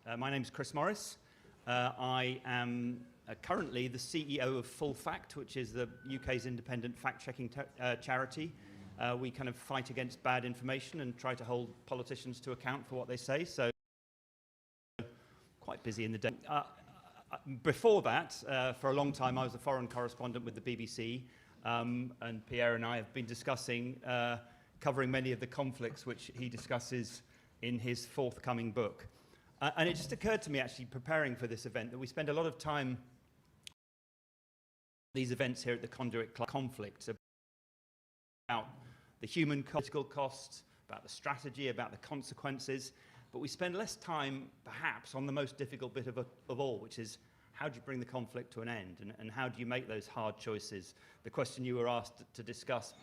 My name is Chris Morris. I am currently the CEO of Full Fact, which is the UK's independent fact-checking charity. We kind of fight against bad information and try to hold politicians to account for what they say, so quite busy in the day. Before that, for a long time, I was a foreign correspondent with the BBC, and Pierre and I have been discussing, covering many of the conflicts which he discusses in his forthcoming book. And it just occurred to me, actually, preparing for this event, that we spend a lot of time these events here at the Conduit Club, conflicts about the human political costs, about the strategy, about the consequences, but we spend less time, perhaps, on the most difficult bit of all, which is how do you bring the conflict to an end, and how do you make those hard choices? The question you were asked to discuss,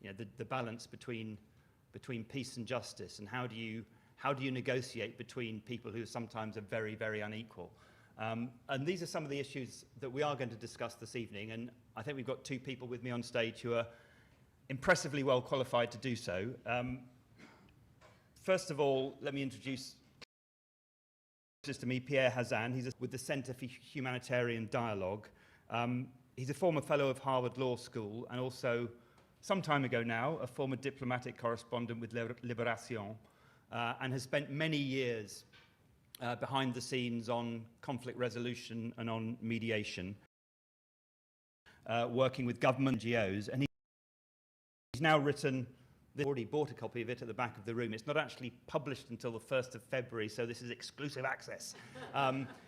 you know, the balance between peace and justice, and how do you negotiate between people who sometimes are very, very unequal? And these are some of the issues that we are going to discuss this evening, and I think we've got two people with me on stage who are impressively well qualified to do so. First of all, let me introduce to me Pierre Hazan. He's with the Center for Humanitarian Dialogue. He's a former fellow of Harvard Law School and also, some time ago now, a former diplomatic correspondent with Libération, and has spent many years behind the scenes on conflict resolution and on mediation, working with government NGOs. And he's now written, I've already bought a copy of it at the back of the room. It's not actually published until the 1st of February, so this is exclusive access.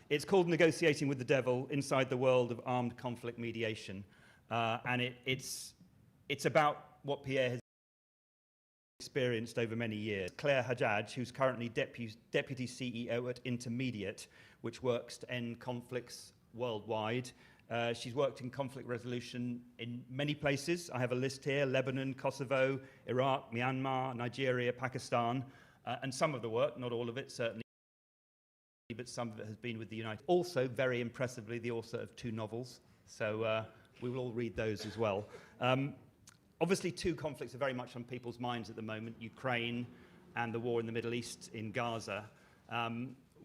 It's called Negotiating with the Devil, Inside the World of Armed Conflict Mediation. And it's about what Pierre has experienced over many years. Claire Hajaj, who's currently Deputy CEO at Intermediate, which works to end conflicts worldwide. She's worked in conflict resolution in many places. I have a list here: Lebanon, Kosovo, Iraq, Myanmar, Nigeria, Pakistan, and some of the work, not all of it certainly, but some of it has been with the United. Also, very impressively, the author of 2 novels, so we will all read those as well. Obviously, 2 conflicts are very much on people's minds at the moment: Ukraine and the war in the Middle East in Gaza.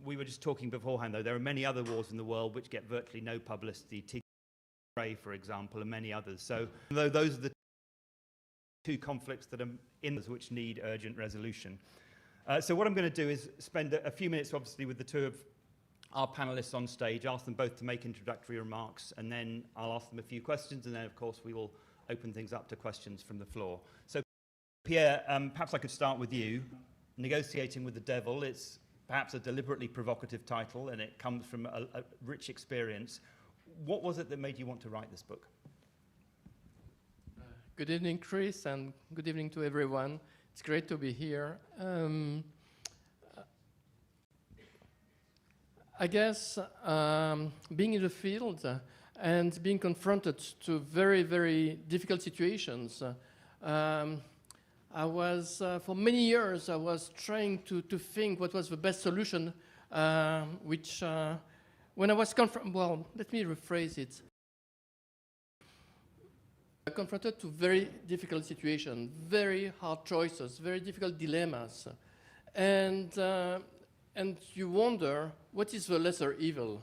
We were just talking beforehand, though, there are many other wars in the world which get virtually no publicity, Tigray, for example, and many others. So, though those are the 2 conflicts that are in which need urgent resolution. So what I'm going to do is spend a few minutes, obviously, with the 2 of our panelists on stage, ask them both to make introductory remarks, and then I'll ask them a few questions, and then, of course, we will open things up to questions from the floor. So, Pierre, perhaps I could start with you. Negotiating with the Devil, it's perhaps a deliberately provocative title, and it comes from a rich experience. What was it that made you want to write this book? Good evening, Chris, and good evening to everyone. It's great to be here. I guess being in the field and being confronted to very, very difficult situations, I was, for many years, I was trying to think what was the best solution, which, when I was well, let me rephrase it. Confronted to very difficult situations, very hard choices, very difficult dilemmas, and you wonder what is the lesser evil,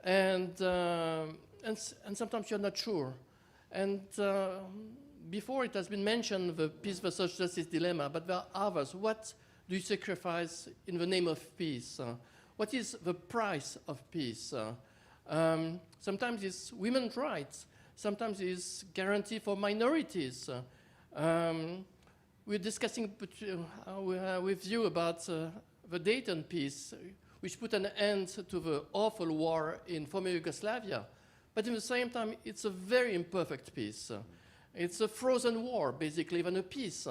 and sometimes you're not sure, and. Before it has been mentioned, the peace versus justice dilemma, but there are others. What do you sacrifice in the name of peace? What is the price of peace? Sometimes it's women's rights. Sometimes it's guarantee for minorities. We're discussing with you about the Dayton peace, which put an end to the awful war in former Yugoslavia. But at the same time, it's a very imperfect peace. It's a frozen war, basically, than a peace.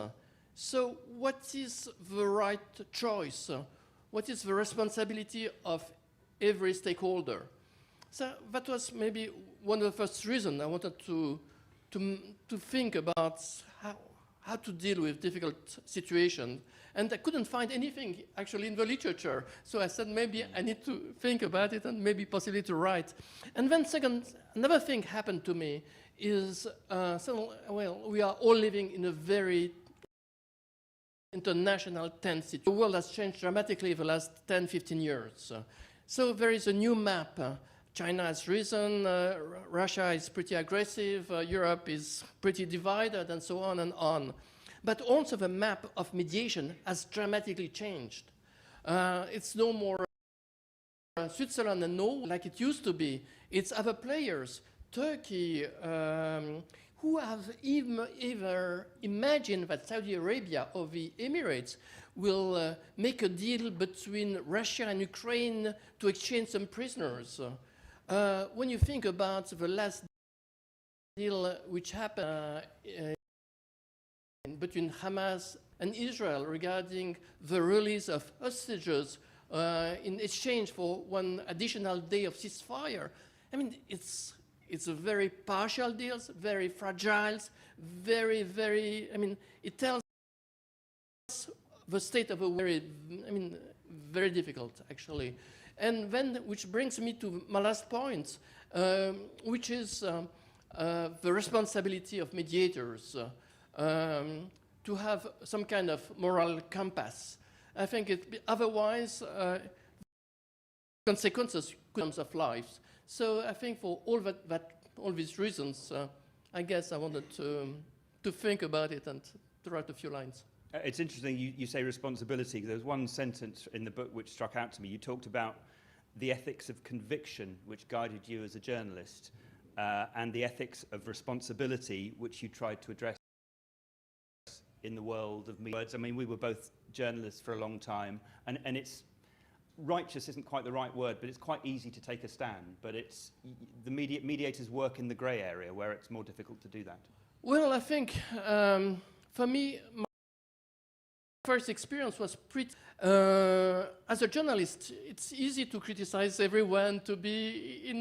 So what is the right choice? What is the responsibility of every stakeholder? So that was maybe one of the first reasons I wanted to think about how to deal with difficult situations. And I couldn't find anything, actually, in the literature. So I said, maybe I need to think about it and maybe possibly to write. And then another thing happened to me is, well, we are all living in a very international tense. The world has changed dramatically in the last 10, 15 years. So there is a new map. China has risen, Russia is pretty aggressive, Europe is pretty divided, and so on and on. But also the map of mediation has dramatically changed. It's no more Switzerland and Norway like it used to be. It's other players, Turkey, who have ever imagined that Saudi Arabia or the Emirates will make a deal between Russia and Ukraine to exchange some prisoners. When you think about the last deal which happened between Hamas and Israel regarding the release of hostages in exchange for one additional day of ceasefire, I mean, it's a very partial deal, very fragile, I mean, it tells the state of a very difficult, actually. And then, which brings me to my last point, which is the responsibility of mediators to have some kind of moral compass. I think otherwise, consequences comes of lives. So I think for all all these reasons, I guess I wanted to think about it and to write a few lines. It's interesting you say responsibility. There's one sentence in the book which struck out to me. You talked about the ethics of conviction which guided you as a journalist and the ethics of responsibility which you tried to address in the world of media. I mean, we were both journalists for a long time, and it's righteous isn't quite the right word, but it's quite easy to take a stand. But it's the mediators work in the grey area where it's more difficult to do that. Well, I think for me, my first experience was pretty. As a journalist, it's easy to criticize everyone, to be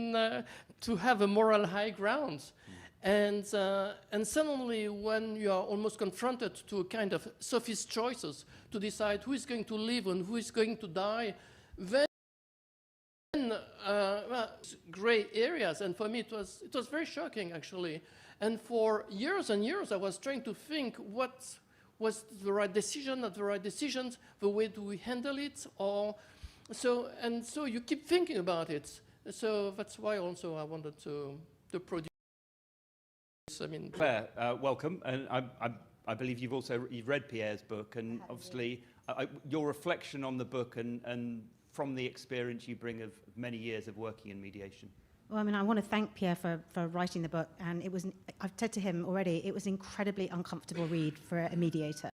to have a moral high ground. And suddenly, when you are almost confronted to a kind of sophist choices to decide who is going to live and who is going to die, then well, gray areas. And for me, it was very shocking, actually. And for years and years, I was trying to think what was the right decision, not the right decisions, the way do we handle it, or so. And so you keep thinking about it. So that's why also I wanted to produce. I mean, Claire, welcome, and I believe you've read Pierre's book, and obviously your reflection on the book and from the experience you bring of many years of working in mediation. Well, I mean, I want to thank Pierre for writing the book, and it was, I've said to him already, it was an incredibly uncomfortable read for a mediator.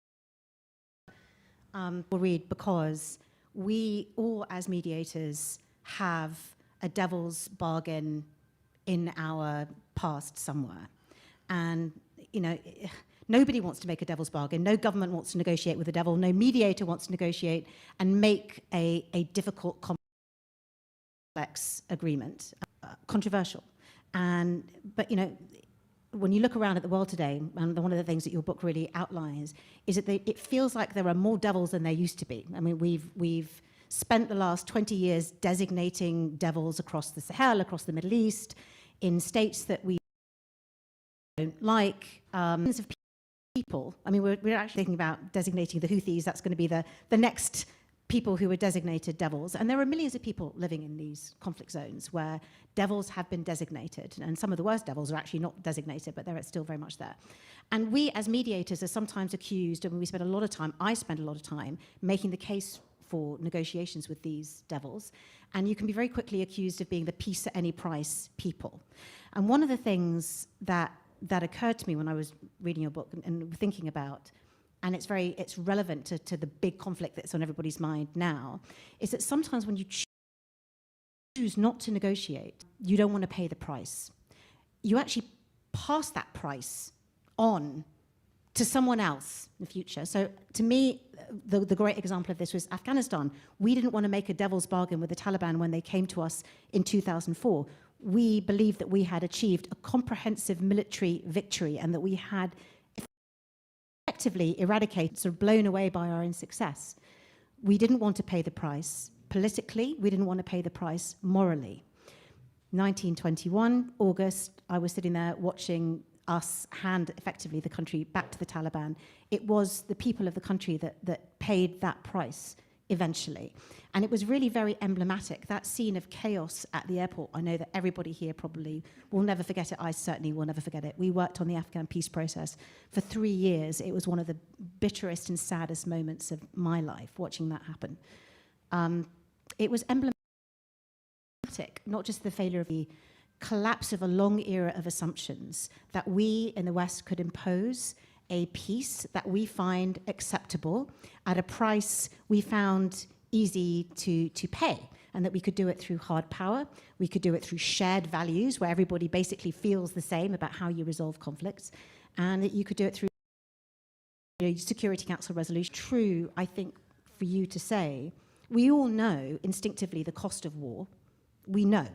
Read because we all, as mediators, have a devil's bargain in our past somewhere. And, you know, nobody wants to make a devil's bargain. No government wants to negotiate with the devil. No mediator wants to negotiate and make a difficult, complex agreement. Controversial. But, you know, when you look around at the world today, and one of the things that your book really outlines is that it feels like there are more devils than there used to be. I mean, we've spent the last 20 years designating devils across the Sahel, across the Middle East, in states that we don't like, of people. I mean, we're actually thinking about designating the Houthis. That's going to be the next people who are designated devils. And there are millions of people living in these conflict zones where devils have been designated. And some of the worst devils are actually not designated, but they're still very much there. And we, as mediators, are sometimes accused, and I spend a lot of time, making the case for negotiations with these devils. And you can be very quickly accused of being the peace at any price people. And one of the things that occurred to me when I was reading your book and thinking about, and it's relevant to the big conflict that's on everybody's mind now, is that sometimes when you choose not to negotiate, you don't want to pay the price. You actually pass that price on to someone else in the future. So to me, the great example of this was Afghanistan. We didn't want to make a devil's bargain with the Taliban when they came to us in 2004. We believed that we had achieved a comprehensive military victory and that we had effectively eradicated, sort of blown away by our own success. We didn't want to pay the price politically. We didn't want to pay the price morally. 1921, August, I was sitting there watching us hand effectively the country back to the Taliban, it was the people of the country that paid that price eventually. And it was really very emblematic. That scene of chaos at the airport, I know that everybody here probably will never forget it. I certainly will never forget it. We worked on the Afghan peace process for 3 years. It was one of the bitterest and saddest moments of my life, watching that happen. It was emblematic, not just the failure of the collapse of a long era of assumptions that we in the West could impose a peace that we find acceptable at a price we found easy to pay, and that we could do it through hard power, we could do it through shared values where everybody basically feels the same about how you resolve conflicts, and that you could do it through Security Council resolution. True, I think, for you to say, we all know instinctively the cost of war. We know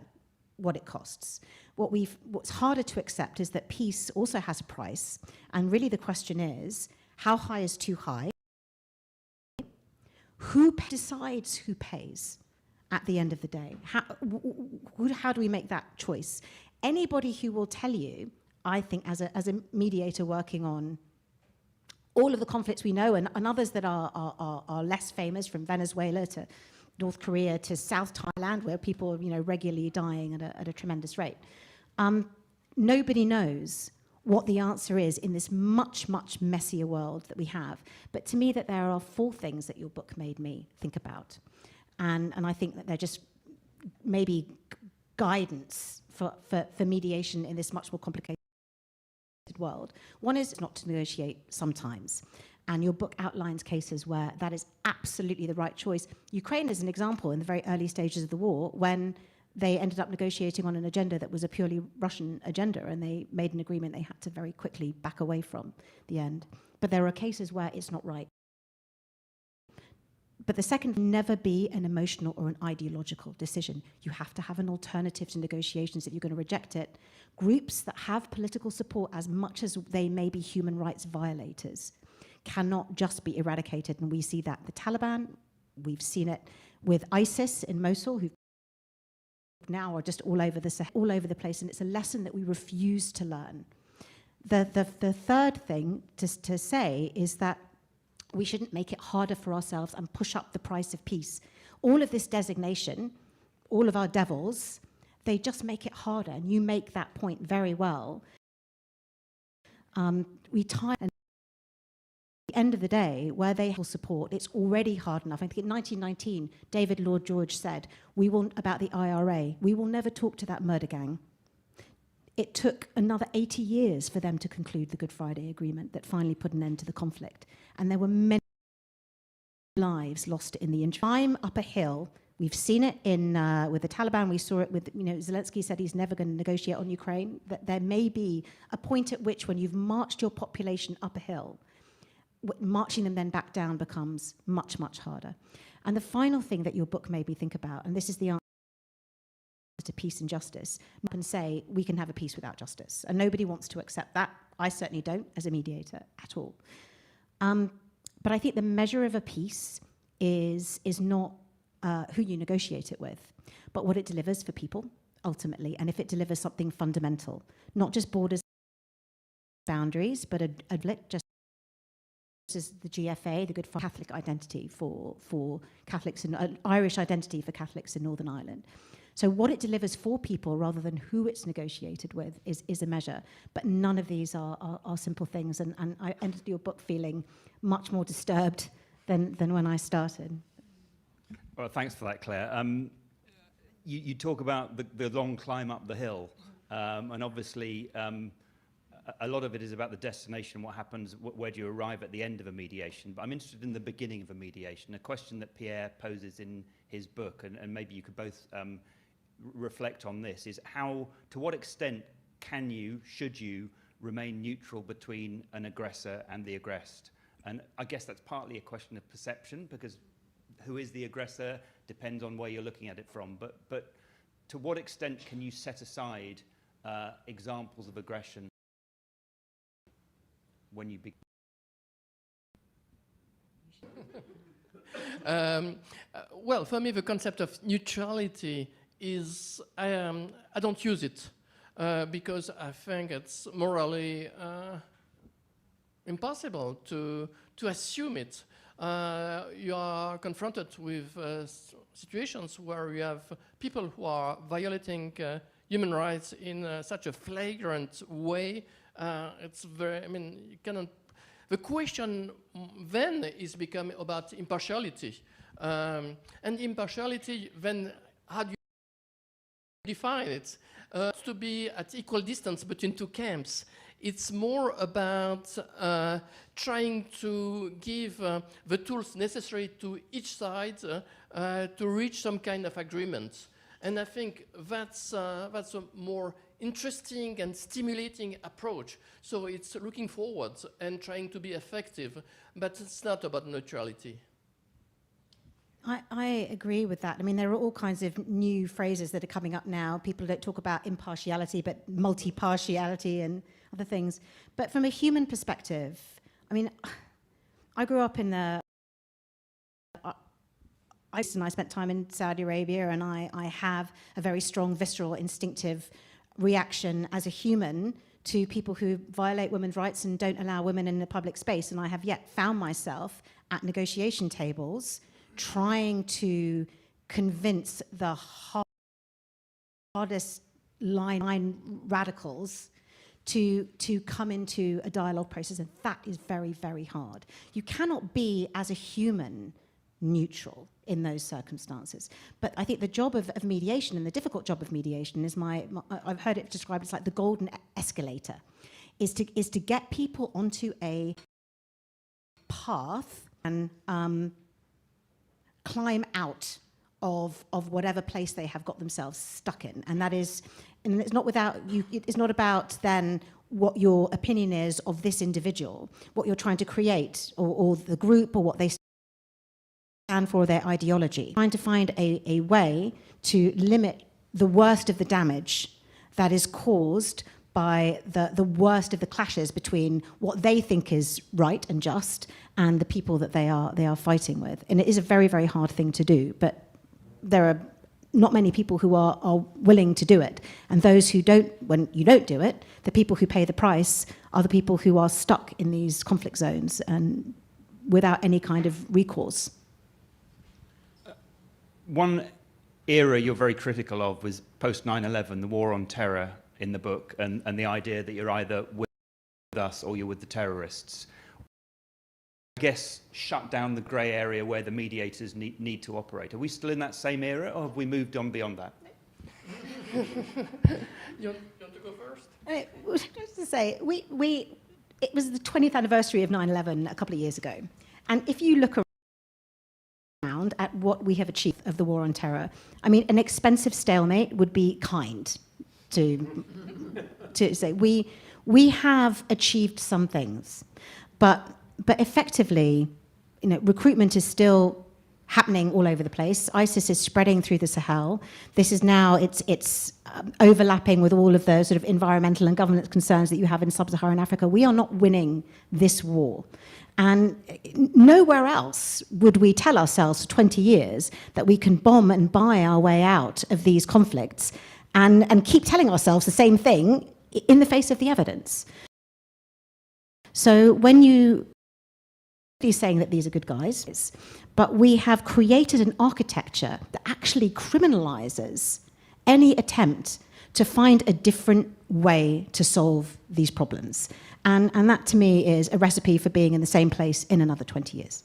what it costs. What's harder to accept is that peace also has a price, and really the question is, how high is too high? Who decides who pays at the end of the day? How do we make that choice? Anybody who will tell you, I think, as a mediator working on all of the conflicts we know, and others that are less famous, from Venezuela to North Korea to South Thailand, where people are regularly dying at a tremendous rate. Nobody knows what the answer is in this much, much messier world that we have. But to me, that there are 4 things that your book made me think about. And I think that they're just maybe guidance for mediation in this much more complicated world. One is not to negotiate sometimes. And your book outlines cases where that is absolutely the right choice. Ukraine is an example in the very early stages of the war when they ended up negotiating on an agenda that was a purely Russian agenda, and they made an agreement they had to very quickly back away from the end. But there are cases where it's not right. But the second, never be an emotional or an ideological decision. You have to have an alternative to negotiations if you're going to reject it. Groups that have political support, as much as they may be human rights violators, cannot just be eradicated. And we see that the Taliban, we've seen it with ISIS in Mosul, who now are just all over the place, and it's a lesson that we refuse to learn. The third thing to say is that we shouldn't make it harder for ourselves and push up the price of peace. All of this designation, all of our devils, they just make it harder, and you make that point very well. We tie, and at the end of the day, where they have support, it's already hard enough. I think in 1919, David Lloyd George said, about the IRA, we will never talk to that murder gang. It took another 80 years for them to conclude the Good Friday Agreement that finally put an end to the conflict. And there were many lives lost in the interim. Climb up a hill. We've seen it with the Taliban. We saw it with, Zelensky said he's never going to negotiate on Ukraine. That there may be a point at which, when you've marched your population up a hill, marching them then back down becomes much, much harder. And the final thing that your book made me think about, and this is the answer to peace and justice, you can say we can have a peace without justice, and nobody wants to accept that. I certainly don't as a mediator at all. But I think the measure of a peace is not who you negotiate it with, but what it delivers for people ultimately, and if it delivers something fundamental, not just borders, boundaries, but just as the GFA, the Good Catholic identity for Catholics, and Irish identity for Catholics in Northern Ireland. So what it delivers for people rather than who it's negotiated with is a measure. But none of these are simple things. And I entered your book feeling much more disturbed than when I started. Well, thanks for that, Claire. You talk about the long climb up the hill. And obviously, a lot of it is about the destination, what happens, where do you arrive at the end of a mediation. But I'm interested in the beginning of a mediation. A question that Pierre poses in his book, and maybe you could both reflect on this, is to what extent should you remain neutral between an aggressor and the aggressed? And I guess that's partly a question of perception, because who is the aggressor depends on where you're looking at it from. But to what extent can you set aside examples of aggression when you begin? Well, for me, the concept of neutrality is, I don't use it. because I think it's morally impossible to assume it. You are confronted with situations where you have people who are violating human rights in such a flagrant way. It's very, I mean, you cannot. The question then is becoming about impartiality. And impartiality, then how do you define it? To be at equal distance between two camps. It's more about trying to give the tools necessary to each side to reach some kind of agreement. And I think that's a more interesting and stimulating approach. So it's looking forward and trying to be effective, but it's not about neutrality. I agree with that. I mean, there are all kinds of new phrases that are coming up now. People don't talk about impartiality, but multipartiality and other things. But from a human perspective, I mean, I grew up in the... I spent time in Saudi Arabia, and I have a very strong, visceral, instinctive reaction as a human to people who violate women's rights and don't allow women in the public space. And I have yet found myself at negotiation tables trying to convince the hardest line radicals to come into a dialogue process, and that is very, very hard. You cannot be, as a human, neutral in those circumstances. But I think the job of mediation, and the difficult job of mediation, is I've heard it described as like the golden escalator, is to get people onto a path and climb out of whatever place they have got themselves stuck in. And that is, and it's not without you, it's not about then what your opinion is of this individual, what you're trying to create, or the group, or what they stand for, their ideology. Trying to find a way to limit the worst of the damage that is caused by the worst of the clashes between what they think is right and just and the people that they are fighting with. And it is a very, very hard thing to do, but there are not many people who are willing to do it. And those who don't, when you don't do it, the people who pay the price are the people who are stuck in these conflict zones and without any kind of recourse. One era you're very critical of was post 9/11, the war on terror in the book, and the idea that you're either with us or you're with the terrorists. I guess shut down the grey area where the mediators need to operate. Are we still in that same era, or have we moved on beyond that? You want to go first? Just to say, it was the 20th anniversary of 9/11 a couple of years ago. And if you look around at what we have achieved of the war on terror, I mean, an expensive stalemate would be kind to say. We have achieved some things, but effectively, you know, recruitment is still happening all over the place. ISIS is spreading through the Sahel. This is now, it's overlapping with all of the sort of environmental and governance concerns that you have in sub-Saharan Africa. We are not winning this war. And nowhere else would we tell ourselves for 20 years that we can bomb and buy our way out of these conflicts and keep telling ourselves the same thing in the face of the evidence. So when you're saying that these are good guys, but we have created an architecture that actually criminalizes any attempt to find a different way to solve these problems. And that, to me, is a recipe for being in the same place in another 20 years.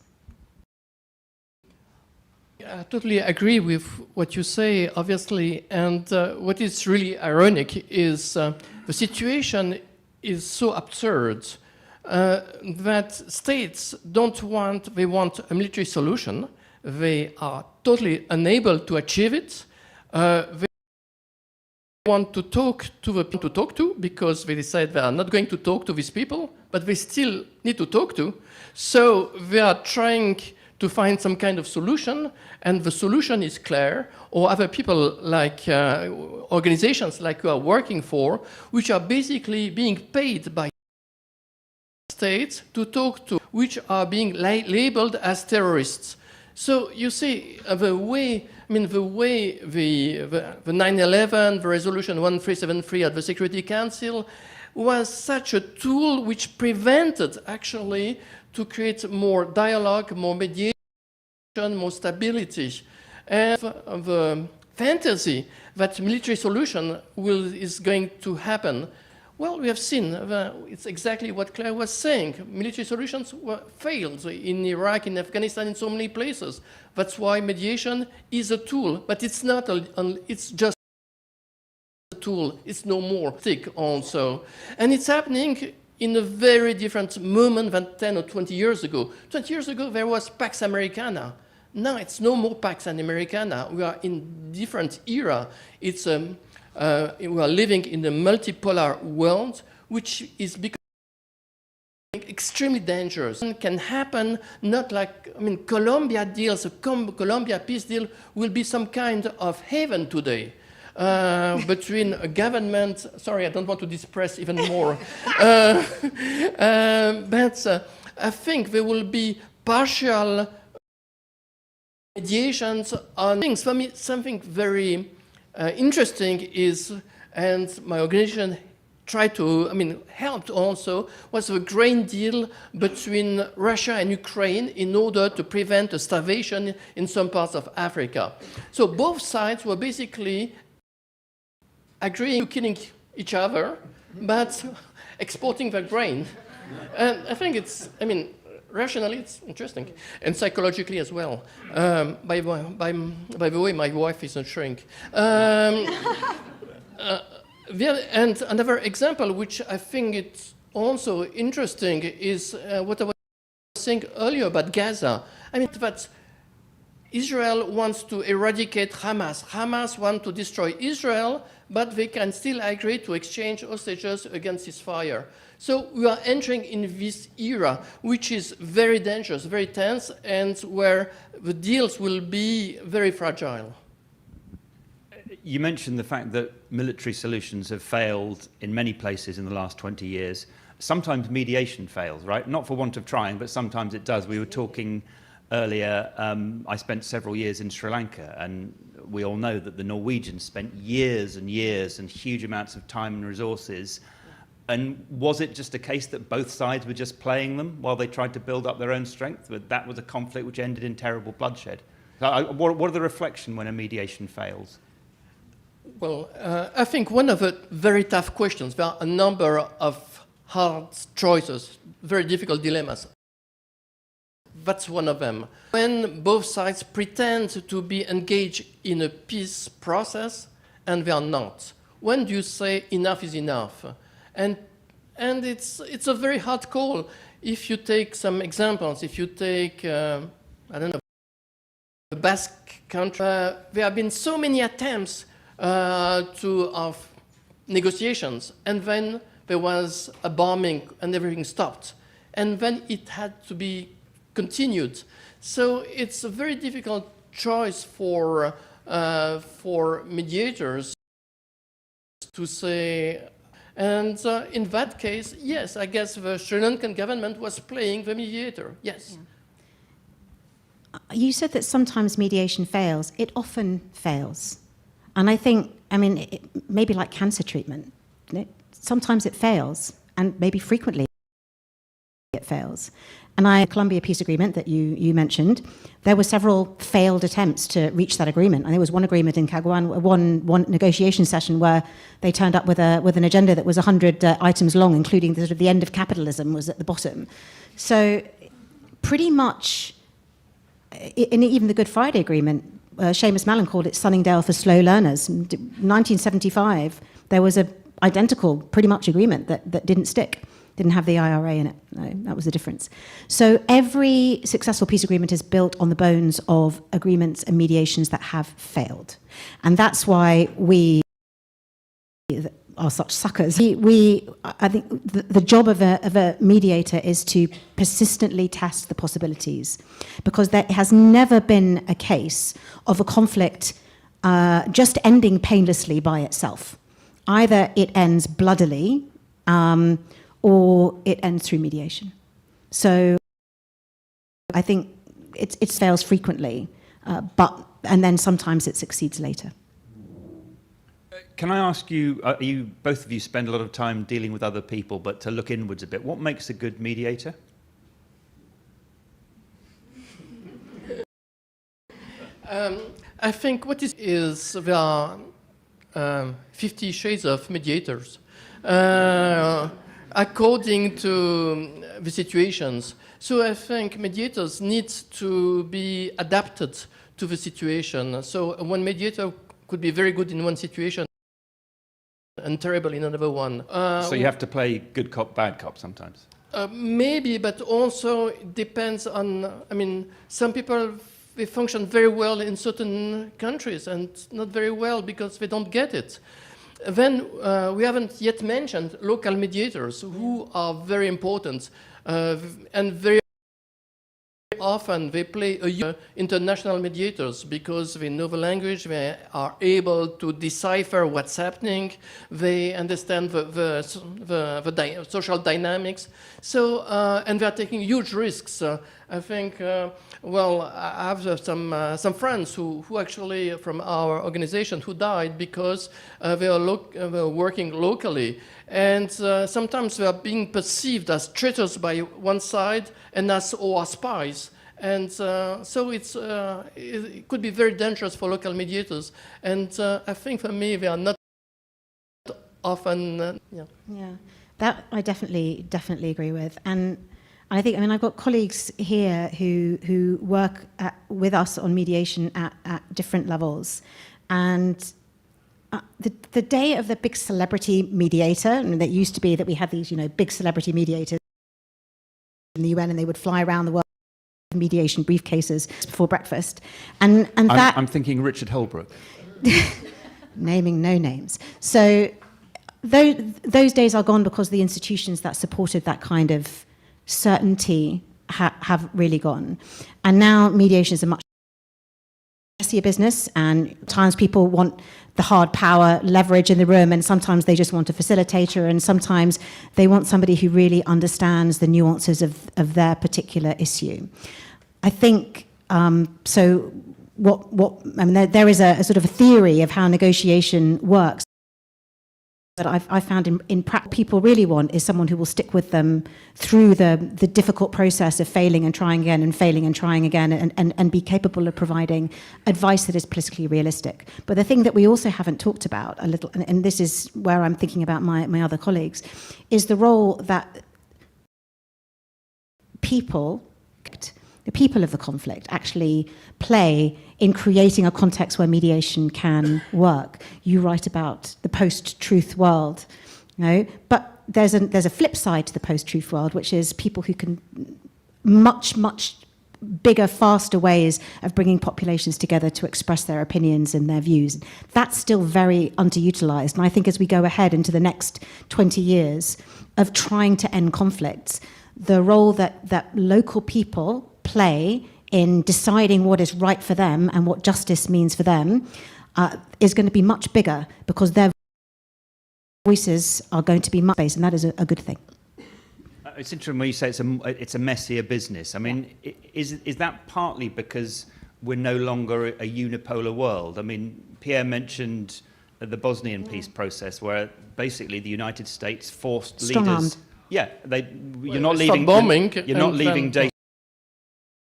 I totally agree with what you say, obviously. And what is really ironic is the situation is so absurd that states they want a military solution. They are totally unable to achieve it. They want to talk to the people to talk to, because they decide they are not going to talk to these people, but they still need to talk to. So they are trying to find some kind of solution, and the solution is clear, or other people like organizations like you are working for, which are basically being paid by states to talk to, which are being labeled as terrorists. So you see, the way I mean, the way the 9/11, the resolution 1373 at the Security Council was such a tool which prevented actually to create more dialogue, more mediation, more stability. And the fantasy that military solution is going to happen, well, we have seen, it's exactly what Claire was saying. Military solutions failed in Iraq, in Afghanistan, in so many places. That's why mediation is a tool, but it's not, it's just a tool. It's no more thick also. And it's happening in a very different moment than 10 or 20 years ago. 20 years ago, there was Pax Americana. Now it's no more Pax Americana. We are in different era. It's we are living in a multipolar world, which is becoming extremely dangerous. It can happen not like, I mean, Colombia deals, Colombia peace deal will be some kind of haven today. Between a government, sorry, I don't want to depress even more, but I think there will be partial mediations on things. For me, something very interesting is, and my organization tried to, I mean, helped also, was the grain deal between Russia and Ukraine in order to prevent a starvation in some parts of Africa. So both sides were basically agreeing to killing each other, but exporting their grain. And I think it's, I mean, rationally it's interesting, and psychologically as well. By the way, my wife is a shrink. And another example, which I think it's also interesting, is what I was saying earlier about Gaza. I mean, that Israel wants to eradicate Hamas. Hamas wants to destroy Israel, but they can still agree to exchange hostages against ceasefire. So we are entering in this era, which is very dangerous, very tense, and where the deals will be very fragile. You mentioned the fact that military solutions have failed in many places in the last 20 years. Sometimes mediation fails, right? Not for want of trying, but sometimes it does. We were talking earlier, I spent several years in Sri Lanka, and we all know that the Norwegians spent years and years and huge amounts of time and resources. And was it just a case that both sides were just playing them while they tried to build up their own strength? But that was a conflict which ended in terrible bloodshed. What are the reflections when a mediation fails? Well, I think one of the very tough questions, there are a number of hard choices, very difficult dilemmas. That's one of them. When both sides pretend to be engaged in a peace process and they are not, when do you say enough is enough? And it's a very hard call. If you take some examples, if you take, I don't know, the Basque country, there have been so many attempts of negotiations, and then there was a bombing and everything stopped. And then it had to be continued. So it's a very difficult choice for mediators to say. And in that case, yes, I guess the Sri Lankan government was playing the mediator, yes. Yeah. You said that sometimes mediation fails. It often fails. And I think, I mean, maybe like cancer treatment, you know, sometimes it fails, and maybe frequently it fails. And the Colombia peace agreement that you mentioned, there were several failed attempts to reach that agreement. And there was one agreement in Caguan, one negotiation session where they turned up with an agenda that was 100 items long, including the end of capitalism was at the bottom. So pretty much, in even the Good Friday Agreement, Seamus Mallon called it Sunningdale for slow learners. In 1975, there was an identical, pretty much, agreement that didn't stick. Didn't have the IRA in it. No, that was the difference. So every successful peace agreement is built on the bones of agreements and mediations that have failed. And that's why we are such suckers. I think the job of a mediator is to persistently test the possibilities, because there has never been a case of a conflict just ending painlessly by itself. Either it ends bloodily, or it ends through mediation. So I think it fails frequently, but and then sometimes it succeeds later. Can I ask you, both of you spend a lot of time dealing with other people, but to look inwards a bit, what makes a good mediator? I think what is there are 50 shades of mediators according to the situations. So I think mediators need to be adapted to the situation. So one mediator could be very good in one situation and terrible in another one. So you have to play good cop, bad cop sometimes? Maybe, but also it depends on, I mean, some people, they function very well in certain countries and not very well because they don't get it. Then we haven't yet mentioned local mediators who are very important and very often they play international mediators because they know the language, they are able to decipher what's happening, they understand the social dynamics. So, and they are taking huge risks. I think, well, I have some friends who actually from our organization who died because they were working locally. And sometimes they are being perceived as traitors by one side and as spies. And so it could be very dangerous for local mediators. And I think for me, they are not often, Yeah, that I definitely agree with. And I think, I mean, I've got colleagues here who work with us on mediation at different levels. And the day of the big celebrity mediator, and that used to be that we had these, big celebrity mediators in the UN, and they would fly around the world with mediation briefcases before breakfast. And I'm thinking Richard Holbrooke. Naming no names. So those days are gone because the institutions that supported that kind of certainty have really gone. And now mediation is a much messier business, and at times people want the hard power leverage in the room, and sometimes they just want a facilitator, and sometimes they want somebody who really understands the nuances of their particular issue. I think, so I mean, there is a sort of a theory of how negotiation works that I've found in practice people really want is someone who will stick with them through the difficult process of failing and trying again and failing and trying again, and be capable of providing advice that is politically realistic. But the thing that we also haven't talked about a little, and this is where I'm thinking about my other colleagues, is the role that the people of the conflict actually play in creating a context where mediation can work. You write about the post-truth world, but there's a flip side to the post-truth world, which is people who can much bigger, faster ways of bringing populations together to express their opinions and their views. That's still very underutilized. And I think as we go ahead into the next 20 years of trying to end conflicts, the role that local people play in deciding what is right for them and what justice means for them is going to be much bigger, because their voices are going to be much bigger, and that is a good thing. It's interesting when you say it's a messier business. I mean, is that partly because we're no longer a unipolar world? I mean, Pierre mentioned the Bosnian peace process, where basically the United States forced leaders. Yeah, you're not leaving Dayton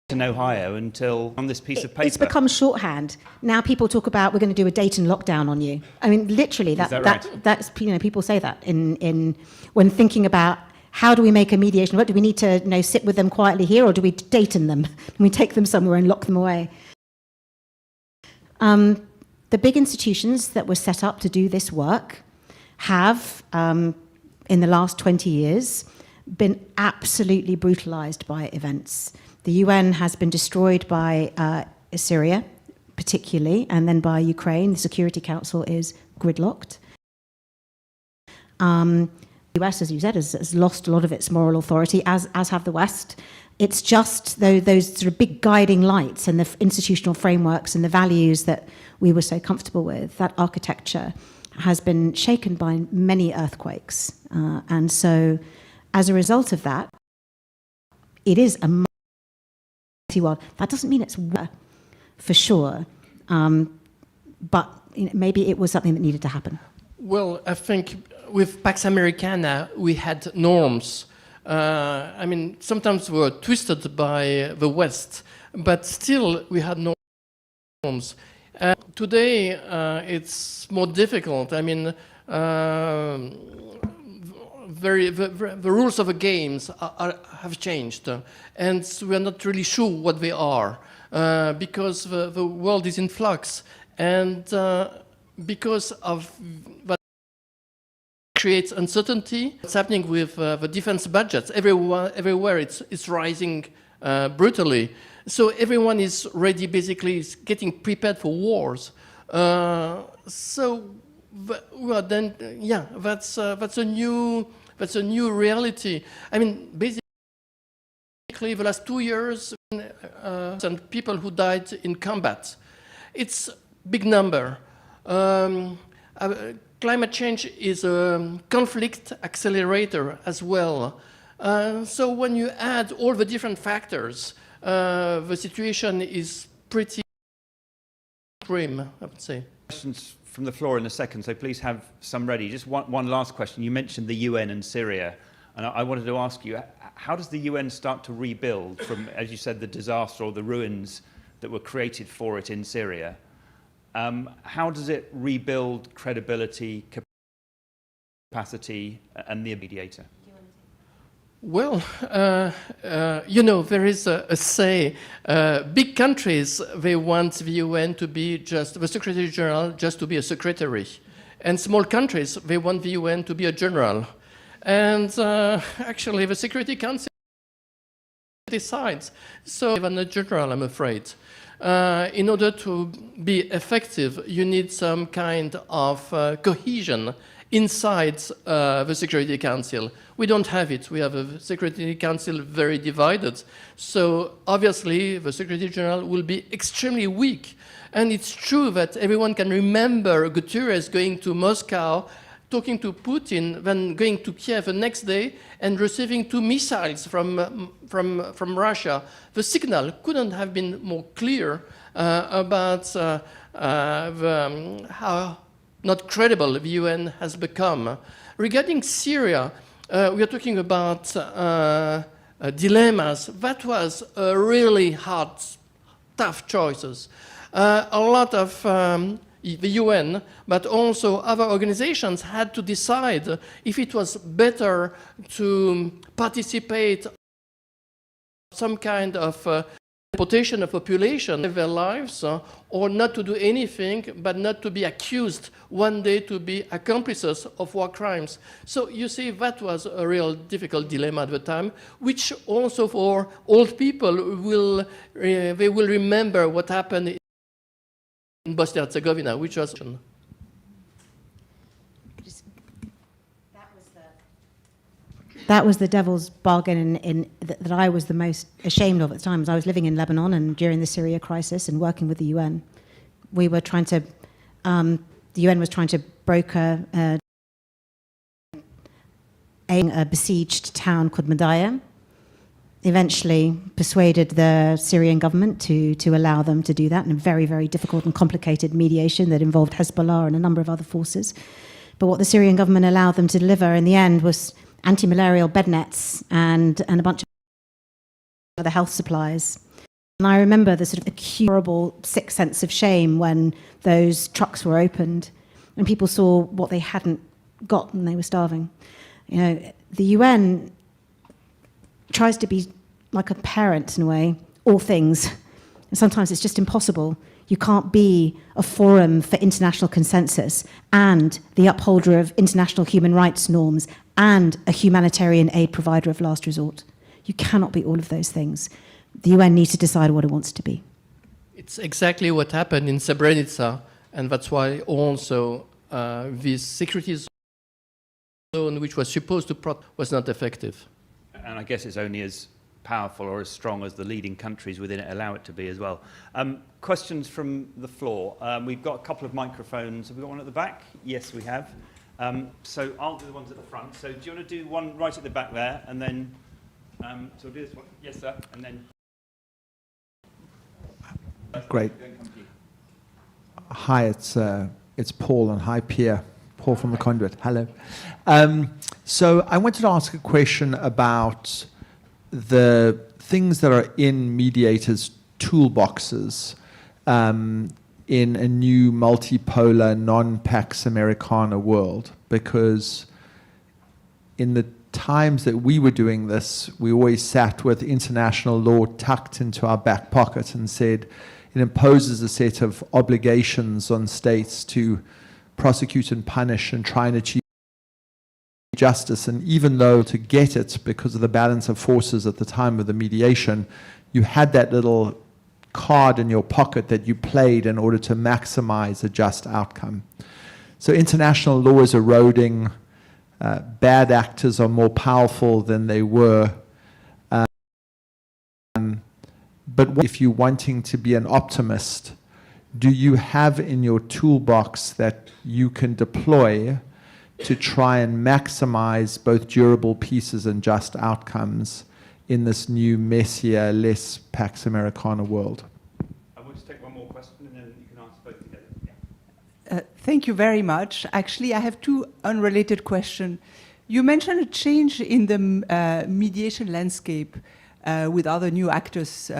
in Ohio until on this piece of paper. It's become shorthand. Now people talk about, we're going to do a Dayton lockdown on you. I mean, literally, that's people say that in when thinking about how do we make a mediation. What do we need to sit with them quietly here, or do we Dayton them? Do we take them somewhere and lock them away? The big institutions that were set up to do this work have, in the last 20 years, been absolutely brutalized by events. The UN has been destroyed by Syria, particularly, and then by Ukraine. The Security Council is gridlocked. The US, as you said, has lost a lot of its moral authority, as have the West. It's just those sort of big guiding lights and the institutional frameworks and the values that we were so comfortable with, that architecture has been shaken by many earthquakes. And so, as a result of that, it is a world. That doesn't mean it's for sure. But maybe it was something that needed to happen. Well, I think with Pax Americana, we had norms. I mean, sometimes we were twisted by the West, but still we had norms. Today, it's more difficult. I mean, the rules of the games have changed, and we are not really sure what they are, because the world is in flux, and because of that creates uncertainty. What's happening with the defense budgets? Everywhere it's rising brutally. So everyone is ready, basically, is getting prepared for wars. So well, then, yeah, that's a new reality. I mean, basically, the last 2 years, and people who died in combat, it's a big number. Climate change is a conflict accelerator as well. So when you add all the different factors, the situation is pretty grim, I would say. Questions from the floor in a second, so please have some ready. Just one last question. You mentioned the UN and Syria, and I wanted to ask you, how does the UN start to rebuild from, as you said, the disaster or the ruins that were created for it in Syria? How does it rebuild credibility, capacity, and the mediator? Well, you know, there is a say, big countries, they want the UN to be just, the Secretary General just to be a secretary. And small countries, they want the UN to be a general. And actually, the Security Council decides. So even a general, I'm afraid. In order to be effective, you need some kind of cohesion inside the Security Council. We don't have it. We have a Security Council very divided. So obviously, the Secretary General will be extremely weak. And it's true that everyone can remember Guterres going to Moscow, talking to Putin, then going to Kiev the next day and receiving 2 missiles from Russia. The signal couldn't have been more clear about how not credible the UN has become. Regarding Syria, we are talking about dilemmas. That was really hard, tough choices. A lot of the UN, but also other organizations had to decide if it was better to participate in some kind of deportation of population in their lives, or not to do anything, but not to be accused one day to be accomplices of war crimes. So you see, that was a real difficult dilemma at the time, which also for old people they will remember what happened in Bosnia-Herzegovina, which was... That was the devil's bargain that I was the most ashamed of at the time. As I was living in Lebanon and during the Syria crisis and working with the UN, we were trying to, the UN was trying to broker a besieged town called Madaya, eventually persuaded the Syrian government to allow them to do that in a very, very difficult and complicated mediation that involved Hezbollah and a number of other forces. But what the Syrian government allowed them to deliver in the end was anti-malarial bed nets and a bunch of other health supplies. And I remember the sort of acute, horrible, sick sense of shame when those trucks were opened and people saw what they hadn't got and they were starving. You know, the UN tries to be like a parent in a way, all things. And sometimes it's just impossible. You can't be a forum for international consensus and the upholder of international human rights norms and a humanitarian aid provider of last resort. You cannot be all of those things. The UN needs to decide what it wants to be. It's exactly what happened in Srebrenica, and that's why also this security zone, which was supposed to protect, was not effective. And I guess it's only as powerful or as strong as the leading countries within it allow it to be as well. Questions from the floor. We've got a couple of microphones. Have we got one at the back? Yes, we have. So I'll do the ones at the front. So do you want to do one right at the back there, and then, so we'll do this one. Yes, sir, and then. Great. Hi, it's Paul, and hi, Pierre. Paul from the Conduit. Hello. So I wanted to ask a question about the things that are in mediators' toolboxes in a new multipolar, non-Pax Americana world, because in the times that we were doing this, we always sat with international law tucked into our back pocket and said it imposes a set of obligations on states to prosecute and punish and try and achieve justice. And even though to get it, because of the balance of forces at the time of the mediation, you had that little card in your pocket that you played in order to maximize a just outcome. So international law is eroding. Bad actors are more powerful than they were. But if you're wanting to be an optimist, do you have in your toolbox that you can deploy to try and maximize both durable pieces and just outcomes in this new, messier, less Pax Americana world? I want to take one more question and then you can answer both together. Yeah. Thank you very much. Actually, I have two unrelated questions. You mentioned a change in the mediation landscape with other new actors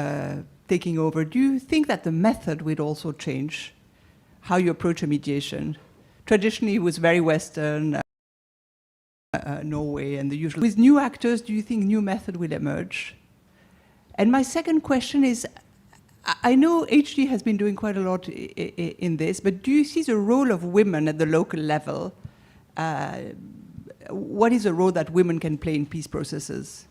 taking over. Do you think that the method will also change how you approach a mediation? Traditionally, it was very Western, Norway and the usual. With new actors, do you think new method will emerge? And my second question is, I know HD has been doing quite a lot in this, but do you see the role of women at the local level? What is the role that women can play in peace processes?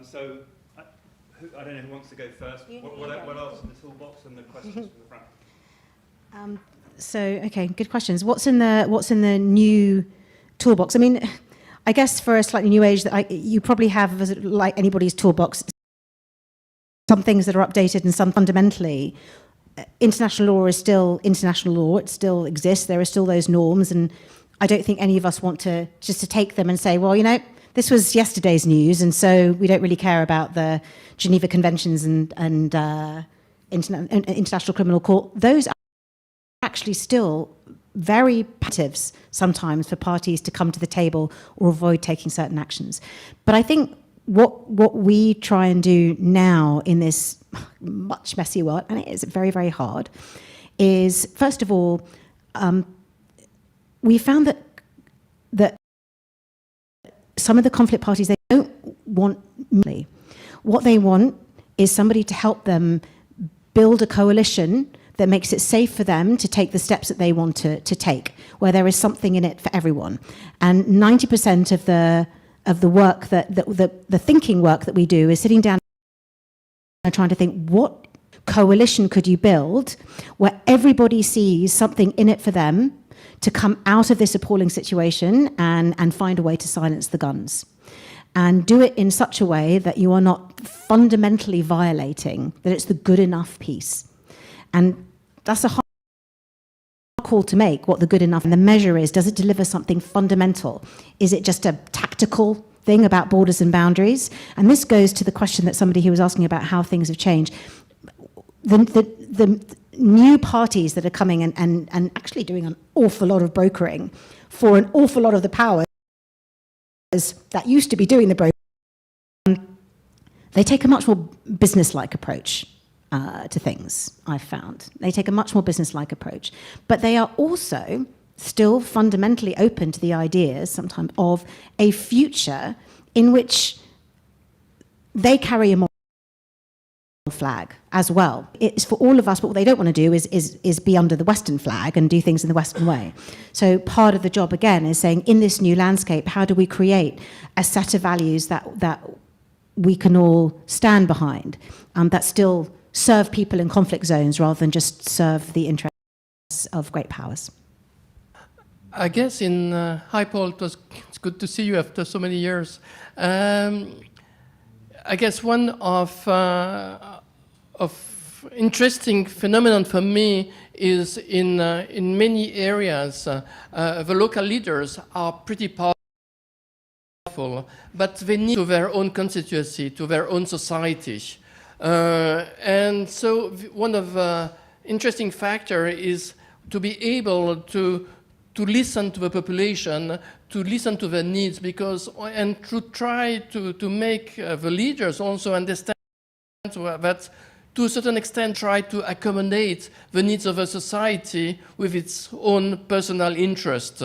So, I don't know who wants to go first. What else in the toolbox and the questions from the front? So, okay, good questions. What's in the new toolbox? I mean, I guess for a slightly new age, that you probably have, like anybody's toolbox, some things that are updated and some fundamentally. International law is still international law. It still exists. There are still those norms, and I don't think any of us want to just to take them and say, well, you know, this was yesterday's news, and so we don't really care about the Geneva Conventions and International Criminal Court. Those are actually still very imperative sometimes for parties to come to the table or avoid taking certain actions. But I think what we try and do now in this much messier world, and it is very, very hard, is first of all, we found that some of the conflict parties, they don't want money. What they want is somebody to help them build a coalition that makes it safe for them to take the steps that they want to take, where there is something in it for everyone. And 90% of the work the thinking work that we do is sitting down and trying to think, what coalition could you build where everybody sees something in it for them to come out of this appalling situation and find a way to silence the guns. And do it in such a way that you are not fundamentally violating, that it's the good enough piece. And that's a hard call to make, what the good enough, and the measure is, does it deliver something fundamental? Is it just a tactical thing about borders and boundaries? And this goes to the question that somebody who was asking about how things have changed. The new parties that are coming and actually doing an awful lot of brokering for an awful lot of the powers that used to be doing the brokering, they take a much more business-like approach to things, I've found. They take a much more business-like approach. But they are also still fundamentally open to the ideas sometimes of a future in which they carry a more flag as well. It's for all of us, but what they don't want to do is be under the Western flag and do things in the Western way. So part of the job, again, is saying, in this new landscape, how do we create a set of values that we can all stand behind, that still serve people in conflict zones rather than just serve the interests of great powers? I guess hi Paul, it's good to see you after so many years. I guess one of interesting phenomenon for me is in many areas, the local leaders are pretty powerful, but they need to their own constituency, to their own society. And so one of the interesting factor is to be able to listen to the population, to listen to their needs, and to try to make the leaders also understand that to a certain extent try to accommodate the needs of a society with its own personal interest.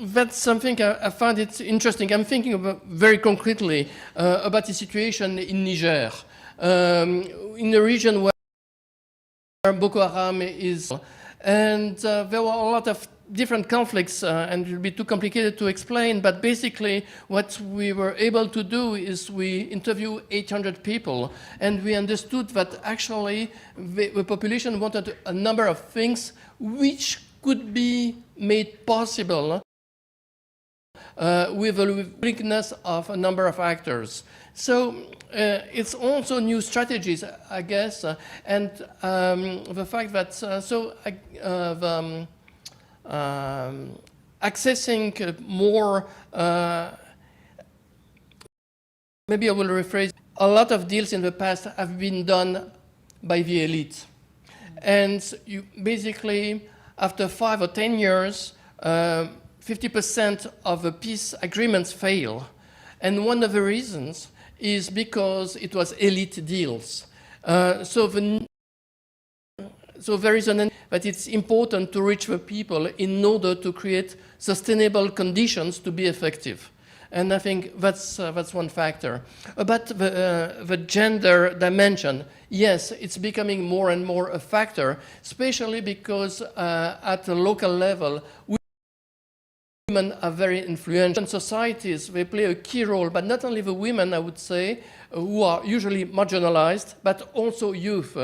That's something I found it interesting. I'm thinking about very concretely about the situation in Niger, in the region where Boko Haram is, and there were a lot of different conflicts, and it will be too complicated to explain, but basically what we were able to do is we interviewed 800 people, and we understood that actually the population wanted a number of things which could be made possible with the willingness of a number of actors. So it's also new strategies, I guess, and the fact that accessing more, maybe I will rephrase, a lot of deals in the past have been done by the elite. And you basically, after 5 or 10 years, 50% of the peace agreements fail. And one of the reasons is because it was elite deals. So there is but it's important to reach the people in order to create sustainable conditions to be effective. And I think that's one factor. About the gender dimension, yes, it's becoming more and more a factor, especially because at the local level, women are very influential. In societies, they play a key role, but not only the women, I would say, who are usually marginalized, but also youth.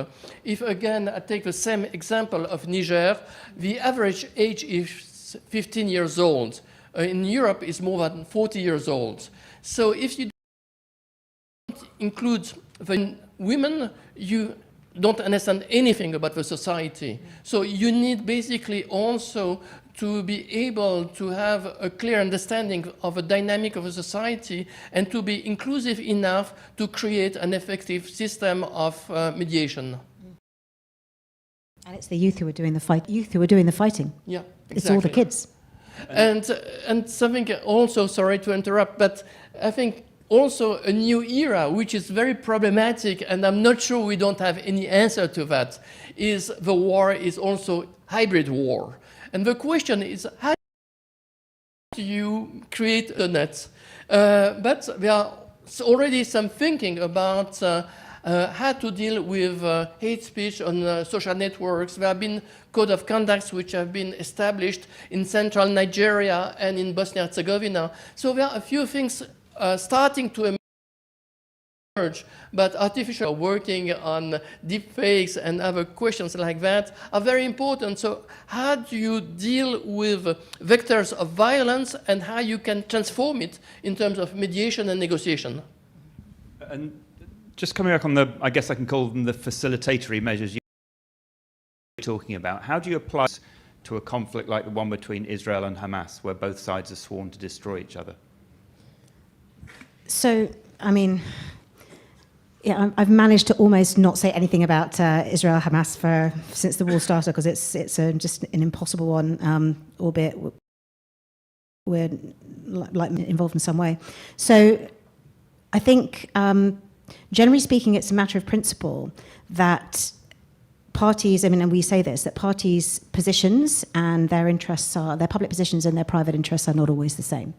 If, again, I take the same example of Niger, the average age is 15 years old. In Europe, it's more than 40 years old. So if you don't include the women, you don't understand anything about the society. So you need basically also to be able to have a clear understanding of the dynamic of a society and to be inclusive enough to create an effective system of mediation. And it's the youth who are doing the fight. Youth who are doing the fighting. Yeah, exactly. It's all the kids. And something also, sorry to interrupt, but I think also a new era, which is very problematic, and I'm not sure we don't have any answer to that, is the war is also hybrid war. And the question is, how do you create a net? But there are already some thinking about how to deal with hate speech on social networks. There have been code of conducts which have been established in central Nigeria and in Bosnia-Herzegovina. So there are a few things starting to emerge, but artificial working on deepfakes and other questions like that are very important. So how do you deal with vectors of violence and how you can transform it in terms of mediation and negotiation? And just coming back on the, I guess I can call them the facilitatory measures you're talking about, how do you apply to a conflict like the one between Israel and Hamas, where both sides are sworn to destroy each other? So, I mean, yeah, I've managed to almost not say anything about Israel-Hamas since the war started, because it's just an impossible one, albeit we're like involved in some way. So I think, generally speaking, it's a matter of principle that parties, I mean, and we say this, that parties' positions and their interests are, their public positions and their private interests are not always the same.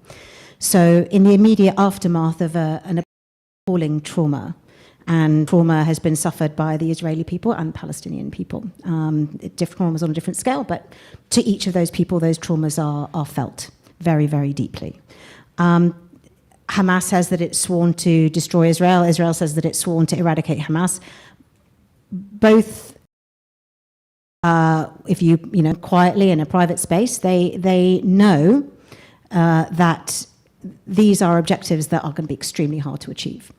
So in the immediate aftermath of an appalling trauma, and trauma has been suffered by the Israeli people and the Palestinian people. Different traumas on a different scale, but to each of those people, those traumas are felt very, very deeply. Hamas says that it's sworn to destroy Israel. Israel says that it's sworn to eradicate Hamas. Both, if you know, quietly in a private space, they know that these are objectives that are going to be extremely hard to achieve.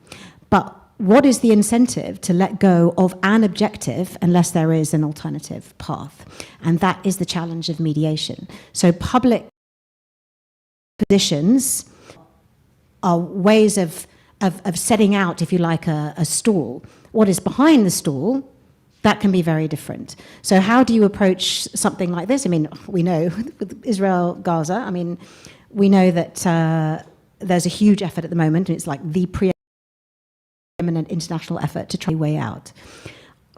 But what is the incentive to let go of an objective unless there is an alternative path? And that is the challenge of mediation. So public positions are ways of of setting out, if you like, a stall. What is behind the stall, that can be very different. So how do you approach something like this? I mean, we know with Israel, Gaza, I mean, we know that there's a huge effort at the moment, and it's like the preeminent international effort to try a way out.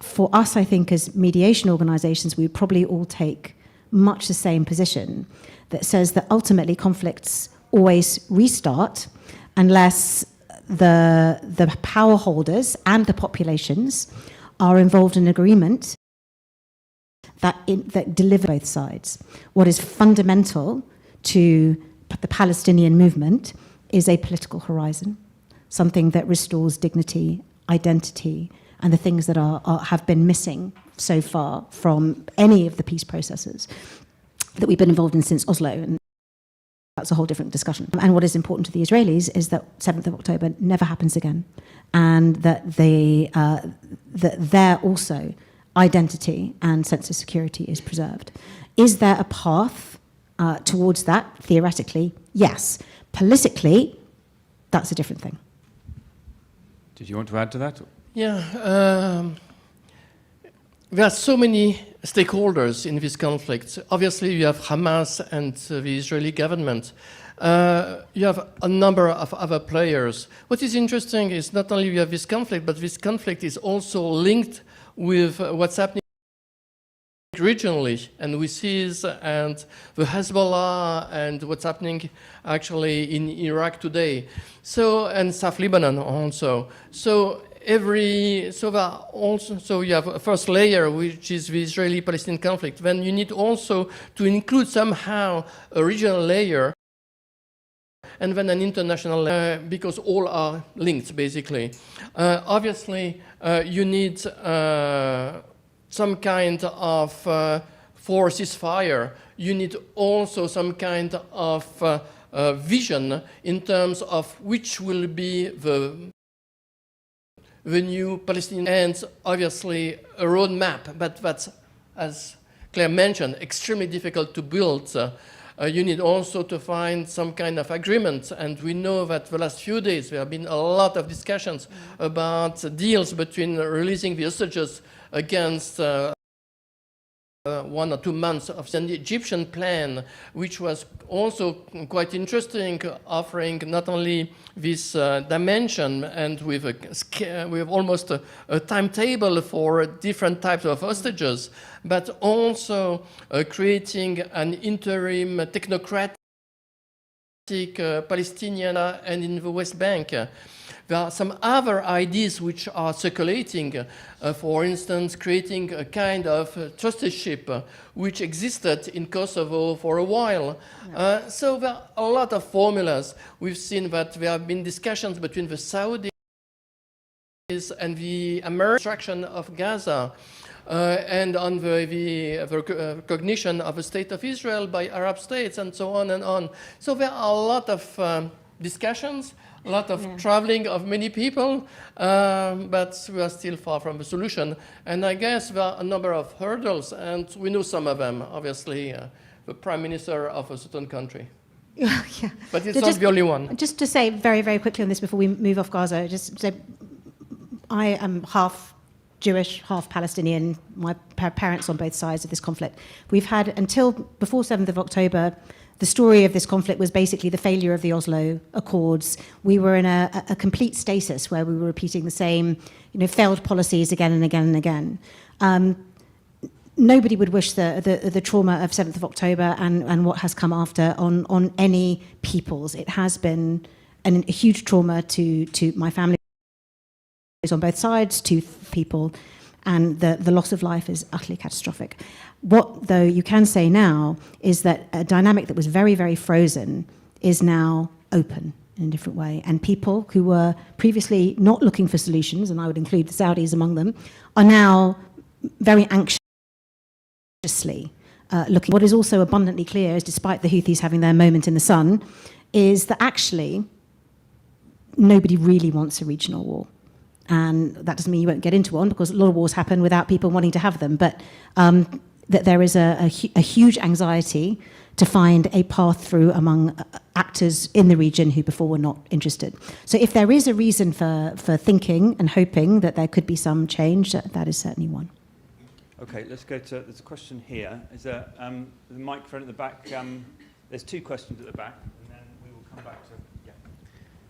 For us, I think, as mediation organizations, we would probably all take much the same position that says that ultimately conflicts always restart unless the power holders and the populations are involved in agreement that deliver both sides. What is fundamental to the Palestinian movement is a political horizon, something that restores dignity, identity, and the things that have been missing so far from any of the peace processes that we've been involved in since Oslo. And that's a whole different discussion. And what is important to the Israelis is that 7th of October never happens again, and that their also identity and sense of security is preserved. Is there a path towards that? Theoretically, yes. Politically, that's a different thing. Did you want to add to that? Yeah, there are so many stakeholders in this conflict. Obviously, you have Hamas and the Israeli government. You have a number of other players. What is interesting is not only you have this conflict, but this conflict is also linked with what's happening regionally, and we see and the Hezbollah and what's happening actually in Iraq today. So, and South Lebanon also. So you have a first layer, which is the Israeli-Palestinian conflict. Then you need also to include somehow a regional layer and then an international layer, because all are linked, basically. Obviously, you need some kind of for ceasefire. You need also some kind of vision in terms of which will be the new Palestinian, and obviously a roadmap, but that's, as Claire mentioned, extremely difficult to build. You need also to find some kind of agreement, and we know that the last few days there have been a lot of discussions about deals between releasing the hostages against 1 or 2 months of the Egyptian plan, which was also quite interesting, offering not only this dimension and with almost a timetable for different types of hostages, but also creating an interim technocratic Palestinian and in the West Bank. There are some other ideas which are circulating, for instance, creating a kind of trusteeship which existed in Kosovo for a while. So there are a lot of formulas. We've seen that there have been discussions between the Saudis and the American construction of Gaza, and on the recognition of the State of Israel by Arab states, and so on and on. So there are a lot of discussions, a lot of traveling of many people, but we are still far from the solution. And I guess there are a number of hurdles, and we know some of them, obviously, the Prime Minister of a certain country. Yeah. But it's not the only one. Just to say very, very quickly on this before we move off Gaza, just say I am half Jewish, half Palestinian, my parents on both sides of this conflict. We've had, until before 7th of October, the story of this conflict was basically the failure of the Oslo Accords. We were in a complete stasis where we were repeating the same, failed policies again and again and again. Nobody would wish the trauma of 7th of October and what has come after on any peoples. It has been a huge trauma to my family on both sides, to people, and the loss of life is utterly catastrophic. What, though, you can say now is that a dynamic that was very, very frozen is now open in a different way. And people who were previously not looking for solutions, and I would include the Saudis among them, are now very anxiously looking. What is also abundantly clear is, despite the Houthis having their moment in the sun, is that actually nobody really wants a regional war. And that doesn't mean you won't get into one, because a lot of wars happen without people wanting to have them. But that there is a huge anxiety to find a path through among actors in the region who before were not interested. So if there is a reason for thinking and hoping that there could be some change, that is certainly one. Okay, let's go to, there's a question here. Is there the microphone at the back? There's two questions at the back, and then we will come back to, yeah.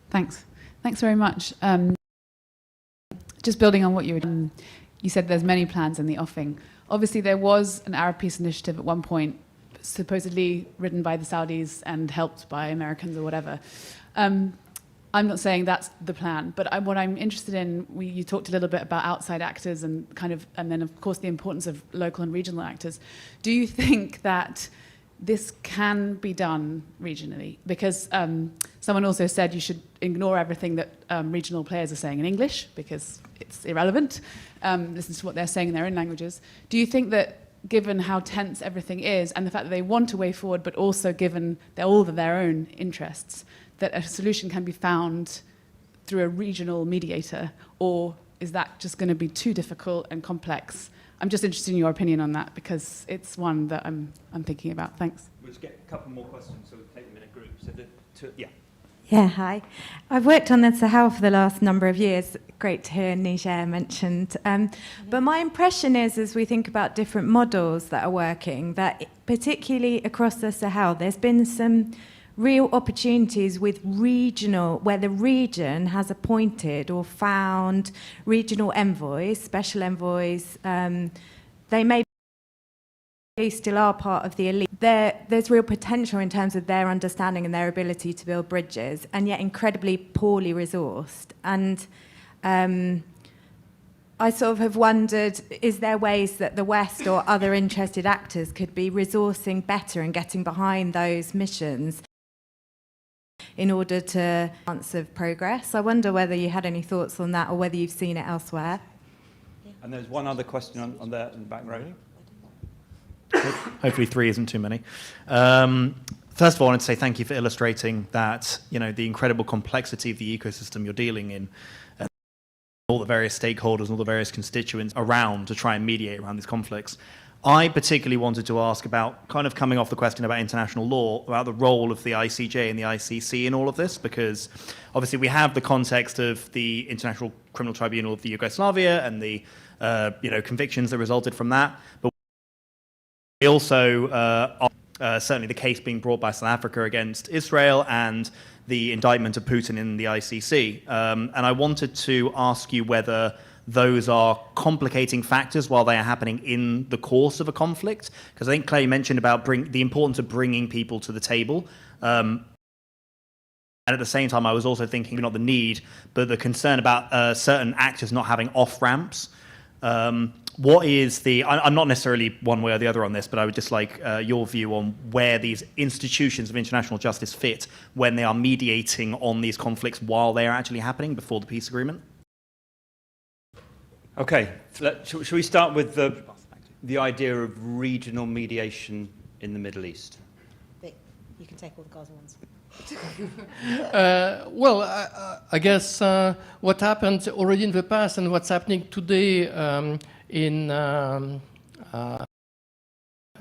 Thanks. Thanks very much. Just building on what you were doing, you said there's many plans in the offing. Obviously, there was an Arab Peace Initiative at one point, supposedly written by the Saudis and helped by Americans or whatever. I'm not saying that's the plan, but what I'm interested in, you talked a little bit about outside actors and then of course the importance of local and regional actors. Do you think that this can be done regionally? Because someone also said you should ignore everything that regional players are saying in English because it's irrelevant. Listen to what they're saying in their own languages. Do you think that given how tense everything is and the fact that they want a way forward, but also given all of their own interests, that a solution can be found through a regional mediator, or is that just going to be too difficult and complex? I'm just interested in your opinion on that because it's one that I'm thinking about. Thanks. We'll just get a couple more questions, so we'll take them in a group. So yeah. Yeah, hi. I've worked on the Sahel for the last number of years. Great to hear Niger mentioned. But my impression is, as we think about different models that are working, that particularly across the Sahel, there's been some real opportunities with where the region has appointed or found regional envoys, special envoys. They may still are part of the elite. There's real potential in terms of their understanding and their ability to build bridges, and yet incredibly poorly resourced. And I sort of have wondered, is there ways that the West or other interested actors could be resourcing better and getting behind those missions in order to chance of progress? I wonder whether you had any thoughts on that or whether you've seen it elsewhere. And there's one other question on there in the back row. Hopefully 3 isn't too many. First of all, I wanted to say thank you for illustrating that, the incredible complexity of the ecosystem you're dealing in, all the various stakeholders and all the various constituents around to try and mediate around these conflicts. I particularly wanted to ask about, kind of coming off the question about international law, about the role of the ICJ and the ICC in all of this, because obviously we have the context of the International Criminal Tribunal of the Yugoslavia and the convictions that resulted from that, but we also certainly the case being brought by South Africa against Israel and the indictment of Putin in the ICC. And I wanted to ask you whether those are complicating factors while they are happening in the course of a conflict, because I think Claire mentioned about the importance of bringing people to the table. And at the same time, I was also thinking not the need, but the concern about certain actors not having off-ramps. What is I'm not necessarily one way or the other on this, but I would just like your view on where these institutions of international justice fit when they are mediating on these conflicts while they are actually happening before the peace agreement. Okay, should we start with the idea of regional mediation in the Middle East? Vic, you can take all the Gaza ones. I guess what happened already in the past and what's happening today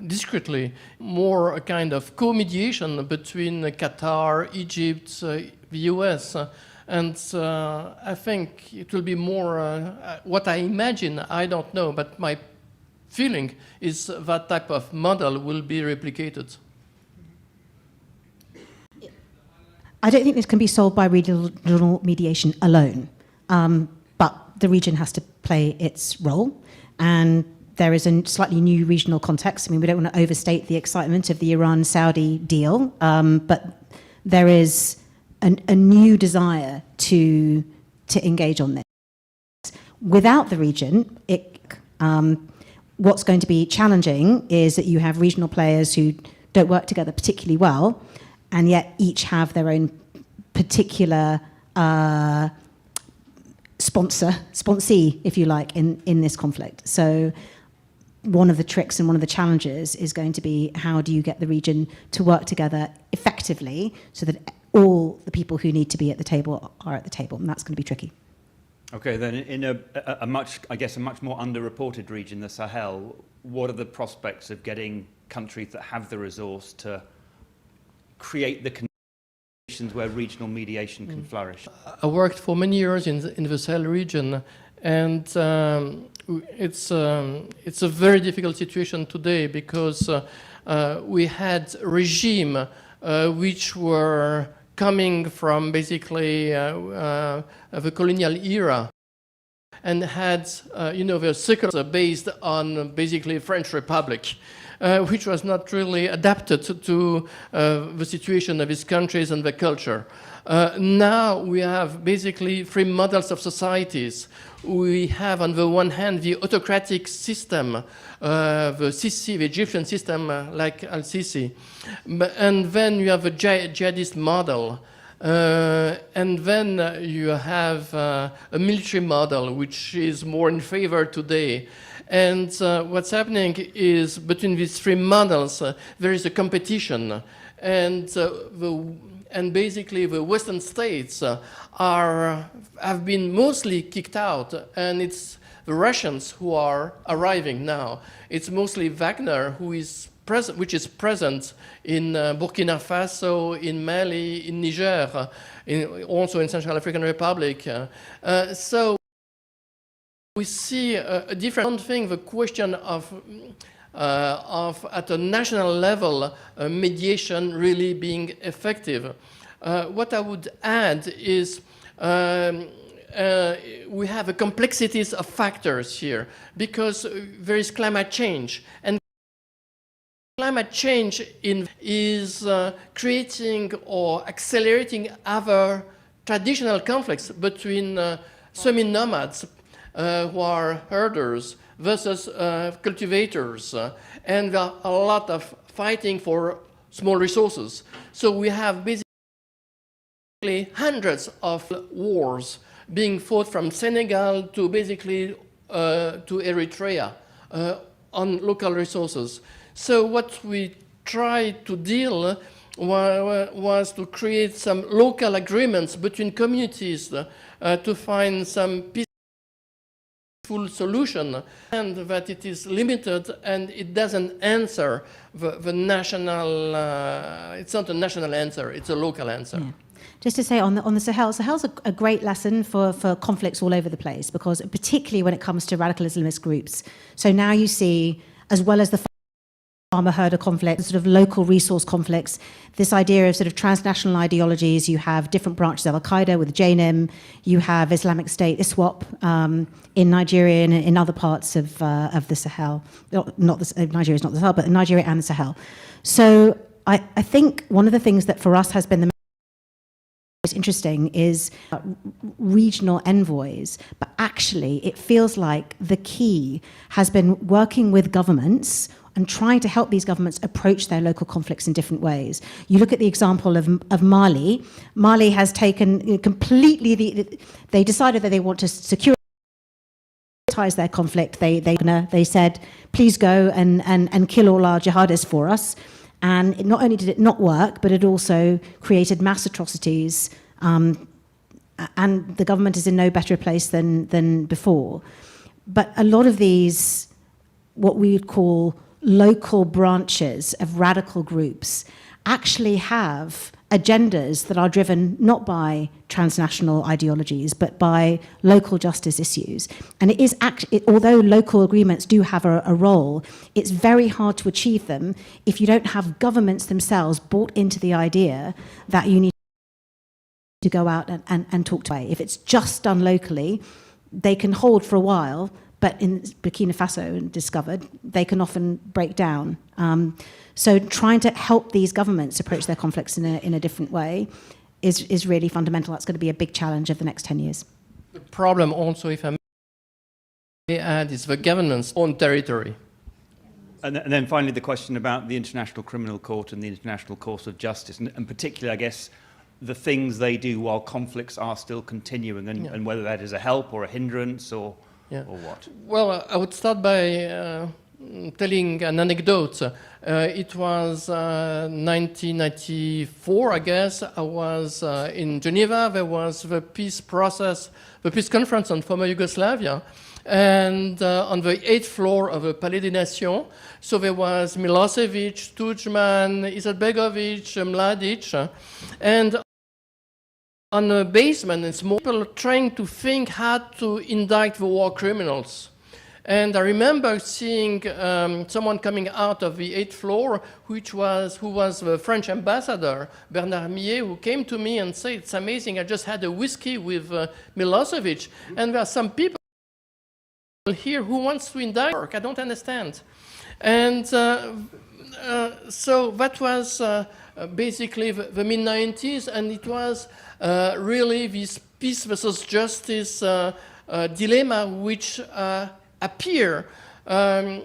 discreetly, more a kind of co-mediation between Qatar, Egypt, the US, and I think it will be more what I imagine, I don't know, but my feeling is that type of model will be replicated. I don't think this can be solved by regional mediation alone, but the region has to play its role, and there is a slightly new regional context. I mean, we don't want to overstate the excitement of the Iran-Saudi deal, but there is a new desire to engage on this. Without the region, what's going to be challenging is that you have regional players who don't work together particularly well, and yet each have their own particular sponsee, if you like, in this conflict. So one of the tricks and one of the challenges is going to be, how do you get the region to work together effectively so that all the people who need to be at the table are at the table, and that's going to be tricky. Okay, then in a much more underreported region, the Sahel, what are the prospects of getting countries that have the resource to create the conditions where regional mediation can flourish? I worked for many years in the Sahel region, and it's a very difficult situation today because we had regime which were coming from basically the colonial era and had, the secular based on basically French Republic, which was not really adapted to the situation of these countries and the culture. Now we have basically three models of societies. We have on the one hand the autocratic system, the Sisi, the Egyptian system like al-Sisi, and then you have a jihadist model, and then you have a military model which is more in favor today. And what's happening is between these three models there is a competition, and basically the Western states have been mostly kicked out, and it's the Russians who are arriving now. It's mostly Wagner which is present in Burkina Faso, in Mali, in Niger, also in Central African Republic. So we see a different thing, the question of at a national level, mediation really being effective. What I would add is we have a complexities of factors here because there is climate change, and climate change is creating or accelerating other traditional conflicts between semi-nomads who are herders versus cultivators, and there are a lot of fighting for small resources. So we have basically hundreds of wars being fought from Senegal to basically to Eritrea on local resources. So what we tried to deal was to create some local agreements between communities to find some peaceful solution, and that it is limited and it doesn't answer the national, it's not a national answer, it's a local answer. Yeah. Just to say on the Sahel, Sahel's a great lesson for conflicts all over the place, because particularly when it comes to radical Islamist groups. So now you see, as well as the farmer-herder conflict, sort of local resource conflicts, this idea of sort of transnational ideologies. You have different branches of Al-Qaeda with JNIM, you have Islamic State, ISWAP, in Nigeria and in other parts of the Sahel. Nigeria is not the Sahel, but Nigeria and the Sahel. So I think one of the things that for us has been the most interesting is regional envoys, but actually it feels like the key has been working with governments and trying to help these governments approach their local conflicts in different ways. You look at the example of Mali. Mali has taken completely, they decided that they want to securitize their conflict. They said, please go and kill all our jihadists for us. And not only did it not work, but it also created mass atrocities. And the government is in no better place than before. But a lot of these, what we would call local branches of radical groups, actually have agendas that are driven not by transnational ideologies, but by local justice issues. And it is although local agreements do have a role, it's very hard to achieve them if you don't have governments themselves bought into the idea that you need to go out and talk to. If it's just done locally, they can hold for a while, but in Burkina Faso discovered, they can often break down. So trying to help these governments approach their conflicts in a different way is really fundamental. That's going to be a big challenge of the next 10 years. The problem also, if I may add, is the government's own territory. And then finally, the question about the International Criminal Court and the International Court of Justice, and particularly, I guess, the things they do while conflicts are still continuing, and whether that is a help or a hindrance or what? Well, I would start by telling an anecdote. It was 1994, I guess. I was in Geneva. There was the peace process, the peace conference on former Yugoslavia, and on the 8th floor of the Palais des Nations. So there was Milosevic, Tudjman, Izetbegovic, Mladic, and on the basement, it's more people trying to think how to indict the war criminals. And I remember seeing someone coming out of the 8th floor, who was the French ambassador, Bernard Millet, who came to me and said, "It's amazing, I just had a whiskey with Milosevic, and there are some people here who wants to indict work. I don't understand." And so that was basically the mid-90s, and it was really this peace versus justice dilemma which appear, and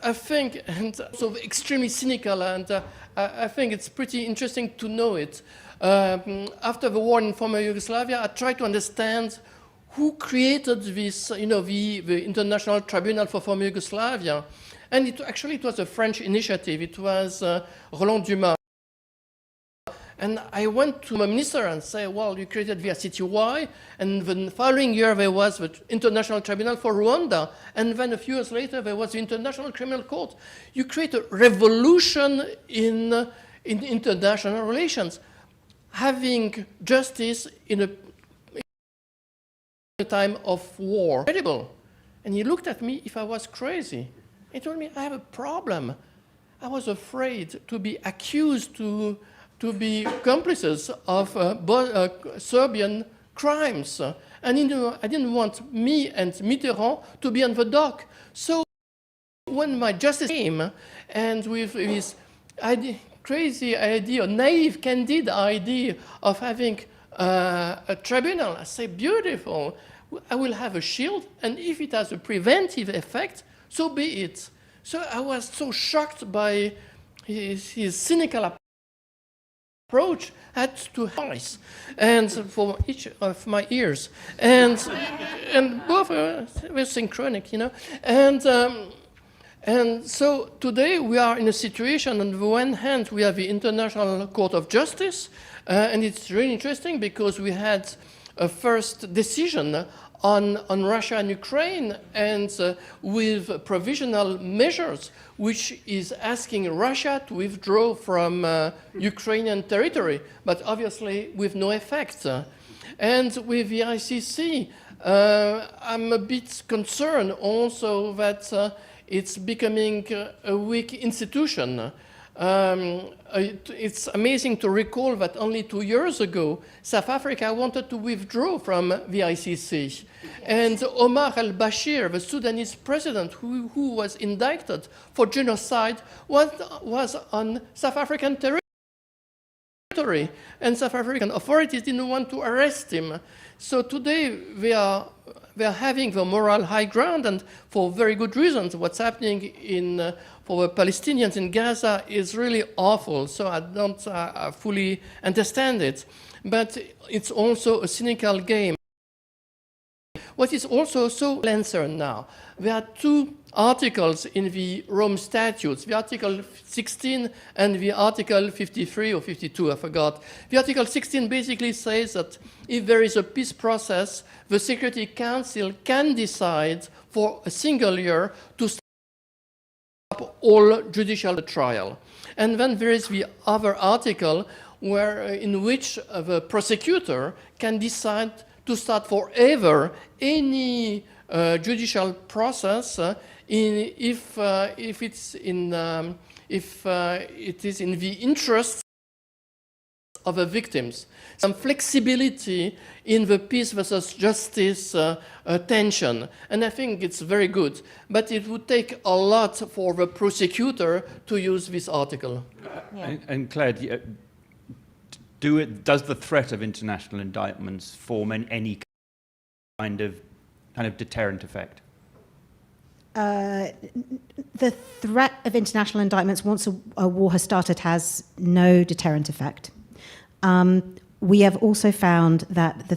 I think, and so extremely cynical, and I think it's pretty interesting to know it. After the war in former Yugoslavia, I tried to understand who created this, the International Tribunal for former Yugoslavia, and it was a French initiative. It was Roland Dumas. And I went to my minister and said, "Well, you created the ICTY, and the following year there was the International Tribunal for Rwanda, and then a few years later there was the International Criminal Court. You create a revolution in international relations, having justice in a time of war. Incredible." And he looked at me if I was crazy. He told me, "I have a problem. I was afraid to be accused to be accomplices of Serbian crimes. And I didn't want me and Mitterrand to be on the dock." So when my justice came, and with his crazy idea, naive, candid idea of having a tribunal, I say, beautiful. I will have a shield, and if it has a preventive effect, so be it. So I was so shocked by his cynical approach, had to voice, and for each of my ears, and both were synchronic, and so today we are in a situation. On the one hand, we have the International Court of Justice, and it's really interesting because we had a first decision on Russia and Ukraine, and with provisional measures, which is asking Russia to withdraw from Ukrainian territory, but obviously with no effect. And with the ICC, I'm a bit concerned also that it's becoming a weak institution. It's amazing to recall that only 2 years ago, South Africa wanted to withdraw from the ICC. And Omar al-Bashir, the Sudanese president who was indicted for genocide, was on South African territory. And South African authorities didn't want to arrest him. So today we are having the moral high ground, and for very good reasons. What's happening for the Palestinians in Gaza is really awful, so I don't fully understand it. But it's also a cynical game. What is also so answered now, there are two articles in the Rome Statutes, the Article 16 and the Article 53 or 52, I forgot. The Article 16 basically says that if there is a peace process, the Security Council can decide for a single year to stop all judicial trial. And then there is the other article in which the prosecutor can decide to start forever any judicial process if it is in the interest of the victims. Some flexibility in the peace versus justice tension, and I think it's very good. But it would take a lot for the prosecutor to use this article. Yeah. And Claire, does the threat of international indictments form any kind of deterrent effect? The threat of international indictments once a war has started has no deterrent effect. We have also found that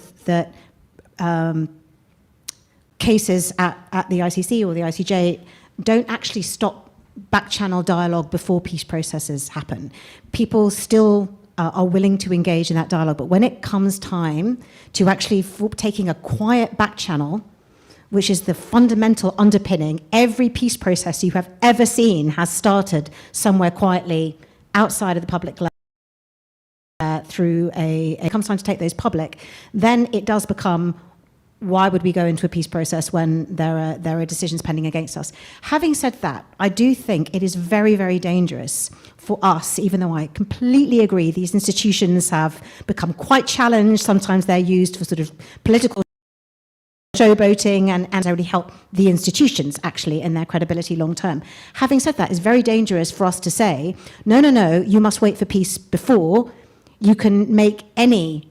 cases at the ICC or the ICJ don't actually stop back-channel dialogue before peace processes happen. People still are willing to engage in that dialogue, but when it comes time to actually taking a quiet back-channel, which is the fundamental underpinning, every peace process you have ever seen has started somewhere quietly outside of the public through it comes time to take those public, then it does become, why would we go into a peace process when there are decisions pending against us? Having said that, I do think it is very, very dangerous for us, even though I completely agree these institutions have become quite challenged. Sometimes they're used for sort of political showboating and really help the institutions actually in their credibility long term. Having said that, it's very dangerous for us to say, no, you must wait for peace before you can make any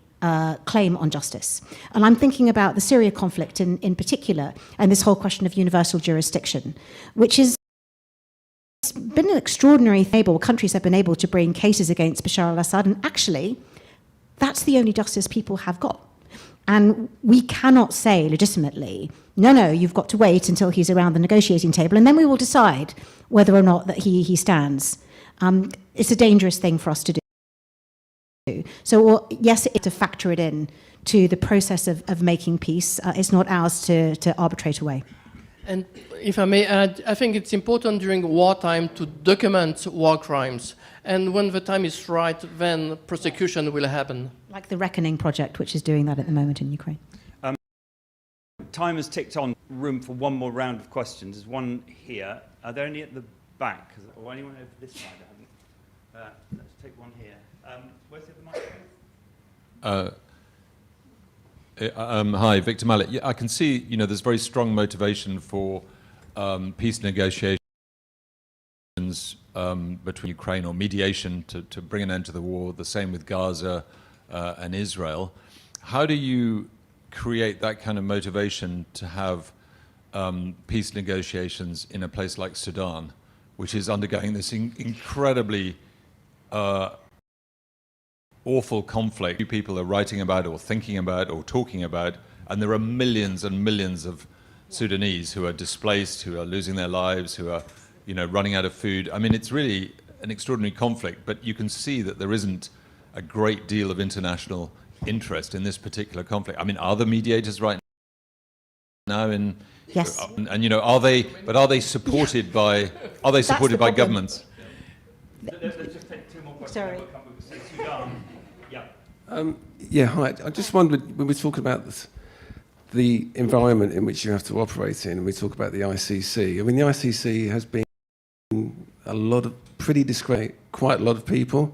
claim on justice. And I'm thinking about the Syria conflict in particular, and this whole question of universal jurisdiction, which has been an extraordinary thing. Countries have been able to bring cases against Bashar al-Assad, and actually, that's the only justice people have got. And we cannot say legitimately, no, you've got to wait until he's around the negotiating table, and then we will decide whether or not that he stands. It's a dangerous thing for us to do. So yes, it's to factor it in to the process of making peace. It's not ours to arbitrate away. And if I may add, I think it's important during wartime to document war crimes. And when the time is right, then prosecution will happen. Like the Reckoning Project, which is doing that at the moment in Ukraine. Time has ticked on. Room for one more round of questions. There's one here. Are there any at the back? Or anyone over this side that haven't? Let's take one here. Where's the microphone? Hi, Victor Mallet. Yeah, I can see, there's very strong motivation for peace negotiations between Ukraine, or mediation to bring an end to the war. The same with Gaza and Israel. How do you create that kind of motivation to have peace negotiations in a place like Sudan, which is undergoing this incredibly awful conflict people are writing about or thinking about or talking about, and there are millions and millions of Sudanese who are displaced, who are losing their lives, who are running out of food. I mean, it's really an extraordinary conflict, but you can see that there isn't a great deal of international interest in this particular conflict. I mean, are there mediators right now in? Yes. And are they supported by governments? Let's just take two more questions. Sorry. We'll come with Sudan. Hi. I just wondered, when we talk about the environment in which you have to operate in, and we talk about the ICC. I mean, the ICC has been quite a lot of people,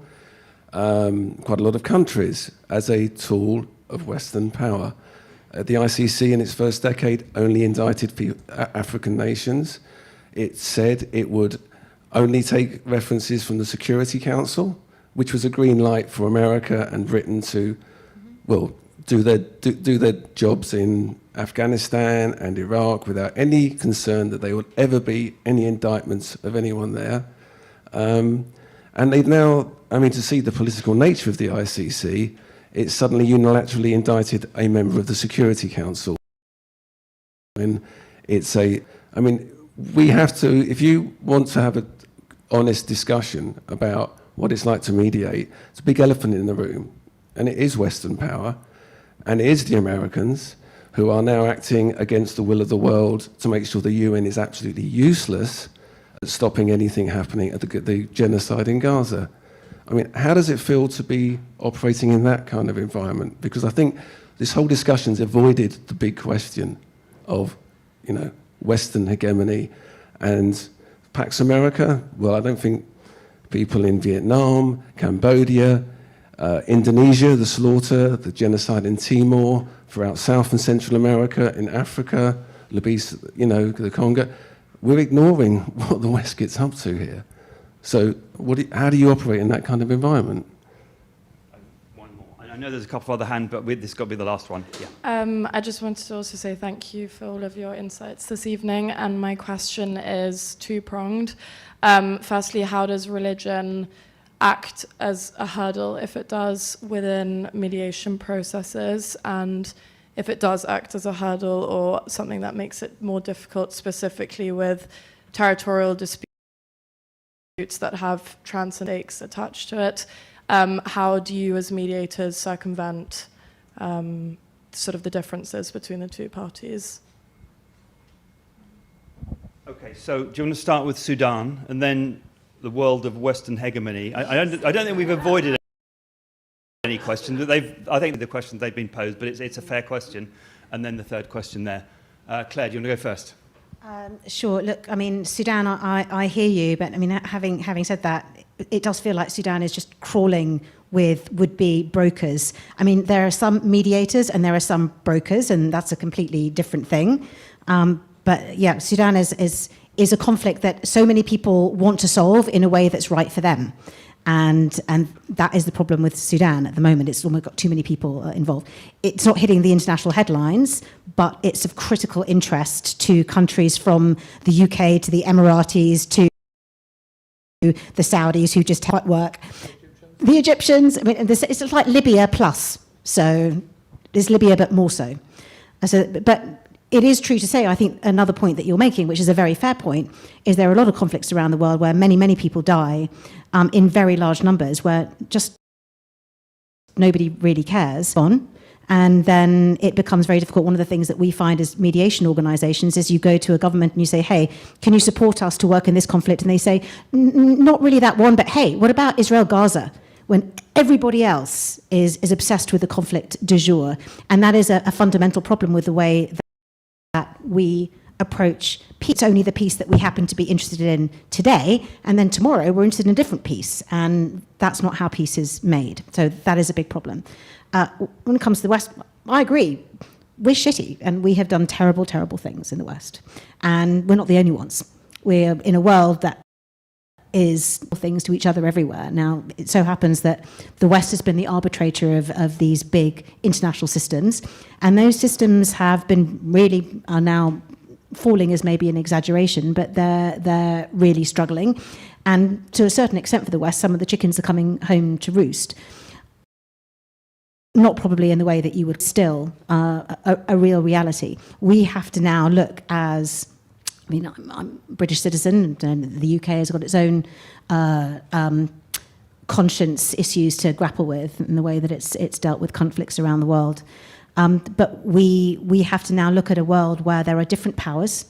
quite a lot of countries as a tool of Western power. The ICC in its first decade only indicted African nations. It said it would only take references from the Security Council, which was a green light for America and Britain to, do their jobs in Afghanistan and Iraq without any concern that there would ever be any indictments of anyone there. And they've now, to see the political nature of the ICC, it suddenly unilaterally indicted a member of the Security Council. And we have to, if you want to have an honest discussion about what it's like to mediate, it's a big elephant in the room, and it is Western power, and it is the Americans who are now acting against the will of the world to make sure the UN is absolutely useless at stopping anything happening at the genocide in Gaza. I mean, how does it feel to be operating in that kind of environment? Because I think this whole discussion's avoided the big question of, Western hegemony and Pax America. Well, I don't think people in Vietnam, Cambodia, Indonesia, the slaughter, the genocide in Timor, throughout South and Central America, in Africa, the Congo, we're ignoring what the West gets up to here. So how do you operate in that kind of environment? One more. I know there's a couple of other hands, but this has got to be the last one. Yeah. I just wanted to also say thank you for all of your insights this evening, and my question is two-pronged. Firstly, how does religion act as a hurdle, if it does, within mediation processes? And if it does act as a hurdle or something that makes it more difficult, specifically with territorial disputes that have transcendent stakes attached to it. How do you as mediators circumvent sort of the differences between the two parties? Okay, so do you want to start with Sudan and then the world of Western hegemony? I don't think we've avoided any questions. I think the questions they've been posed, but it's a fair question. And then the third question there. Claire, do you want to go first? Sure. Look, I mean, Sudan, I hear you, but I mean, having said that, it does feel like Sudan is just crawling with would-be brokers. I mean, there are some mediators and there are some brokers, and that's a completely different thing. But yeah, Sudan is a conflict that so many people want to solve in a way that's right for them. And that is the problem with Sudan at the moment. It's almost got too many people involved. It's not hitting the international headlines, but it's of critical interest to countries from the UK to the Emiratis to the Saudis who just quite work. The Egyptians, I mean, it's like Libya plus. So there's Libya, but more so. But it is true to say, I think another point that you're making, which is a very fair point, is there are a lot of conflicts around the world where many, many people die in very large numbers, where just nobody really cares on. And then it becomes very difficult. One of the things that we find as mediation organizations is you go to a government and you say, hey, can you support us to work in this conflict? And they say, not really that one, but hey, what about Israel-Gaza? When everybody else is obsessed with the conflict du jour. And that is a fundamental problem with the way that we approach peace. It's only the peace that we happen to be interested in today, and then tomorrow we're interested in a different peace, and that's not how peace is made. So that is a big problem. When it comes to the West, I agree. We're shitty, and we have done terrible, terrible things in the West. And we're not the only ones. We're in a world that is things to each other everywhere. Now, it so happens that the West has been the arbitrator of these big international systems, and those systems have been are now falling is maybe an exaggeration, but they're really struggling. And to a certain extent for the West, some of the chickens are coming home to roost. Not probably in the way that you would still a real reality. We have to now look as, I mean, I'm a British citizen, and the UK has got its own conscience issues to grapple with in the way that it's dealt with conflicts around the world. But we have to now look at a world where there are different powers,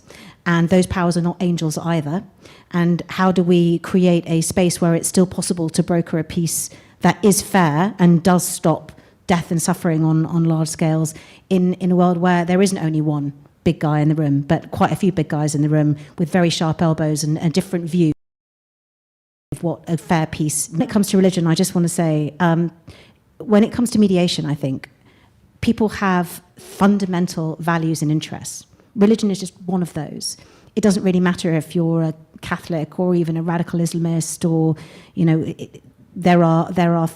and those powers are not angels either. And how do we create a space where it's still possible to broker a peace that is fair and does stop death and suffering on large scales in a world where there isn't only one big guy in the room, but quite a few big guys in the room with very sharp elbows and a different view of what a fair peace. When it comes to religion, I just want to say, when it comes to mediation, I think people have fundamental values and interests. Religion is just one of those. It doesn't really matter if you're a Catholic or even a radical Islamist, or there are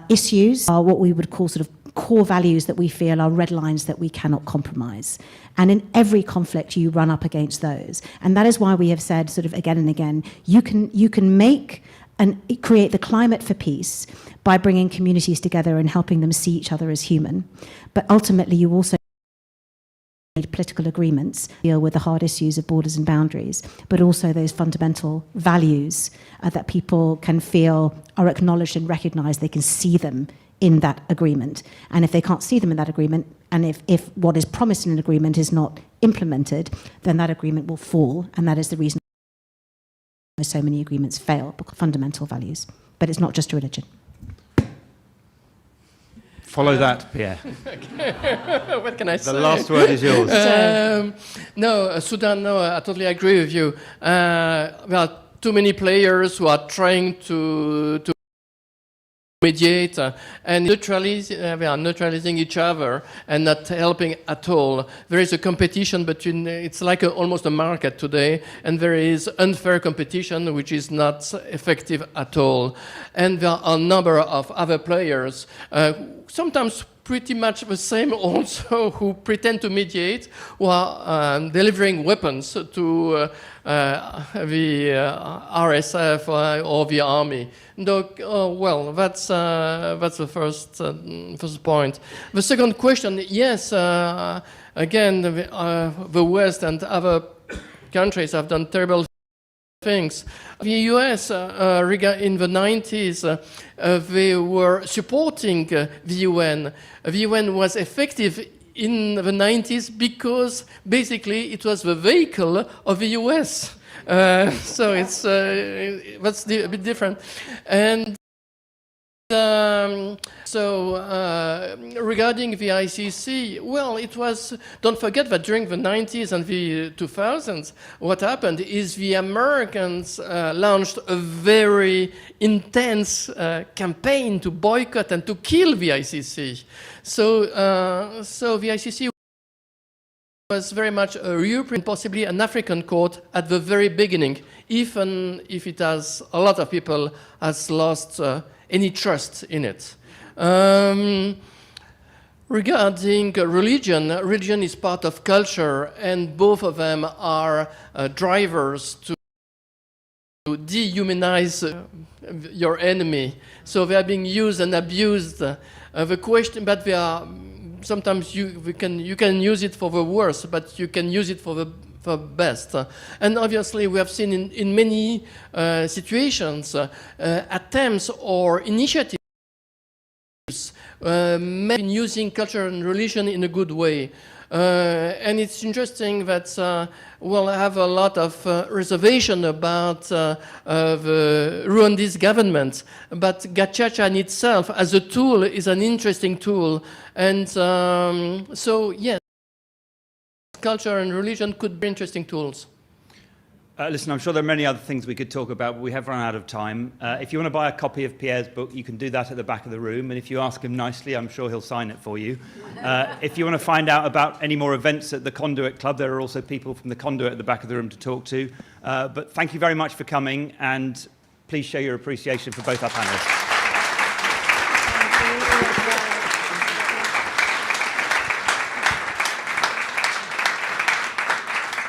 issues, are what we would call sort of core values that we feel are red lines that we cannot compromise. And in every conflict, you run up against those. And that is why we have said sort of again and again, you can make and create the climate for peace by bringing communities together and helping them see each other as human. But ultimately, you also need political agreements, deal with the hard issues of borders and boundaries, but also those fundamental values that people can feel are acknowledged and recognized. They can see them in that agreement. And if they can't see them in that agreement, and if what is promised in an agreement is not implemented, then that agreement will fall. And that is the reason so many agreements fail, because fundamental values. But it's not just a religion. Follow that, Pierre. What can I say? The last word is yours. Sudan, no, I totally agree with you. There are too many players who are trying to mediate and they are neutralizing each other and not helping at all. There is a competition between, it's like almost a market today, and there is unfair competition which is not effective at all. And there are a number of other players, sometimes pretty much the same also who pretend to mediate, who are delivering weapons to the RSF or the army. Well, that's the first point. The second question, yes, again, the West and other countries have done terrible things. The US, in the 90s, they were supporting the UN. The UN was effective in the 90s because basically it was the vehicle of the US. So it's that's a bit different. And regarding the ICC, well, it was, don't forget that during the 90s and the 2000s, what happened is the Americans launched a very intense campaign to boycott and to kill the ICC. So the ICC was very much a European, possibly an African court at the very beginning, even if it has, a lot of people has lost any trust in it. Regarding religion, religion is part of culture, and both of them are drivers to dehumanize your enemy. So they are being used and abused. The question, but they are sometimes you can use it for the worst, but you can use it for the best. And obviously we have seen in many situations attempts or initiatives in using culture and religion in a good way. And it's interesting that we'll have a lot of reservation about the Rwandese government, but Gacaca in itself as a tool is an interesting tool. And so, yes, culture and religion could be interesting tools. Listen, I'm sure there are many other things we could talk about, but we have run out of time. If you want to buy a copy of Pierre's book, you can do that at the back of the room. And if you ask him nicely, I'm sure he'll sign it for you. If you want to find out about any more events at the Conduit Club, there are also people from the Conduit at the back of the room to talk to. But thank you very much for coming, and please show your appreciation for both our panelists.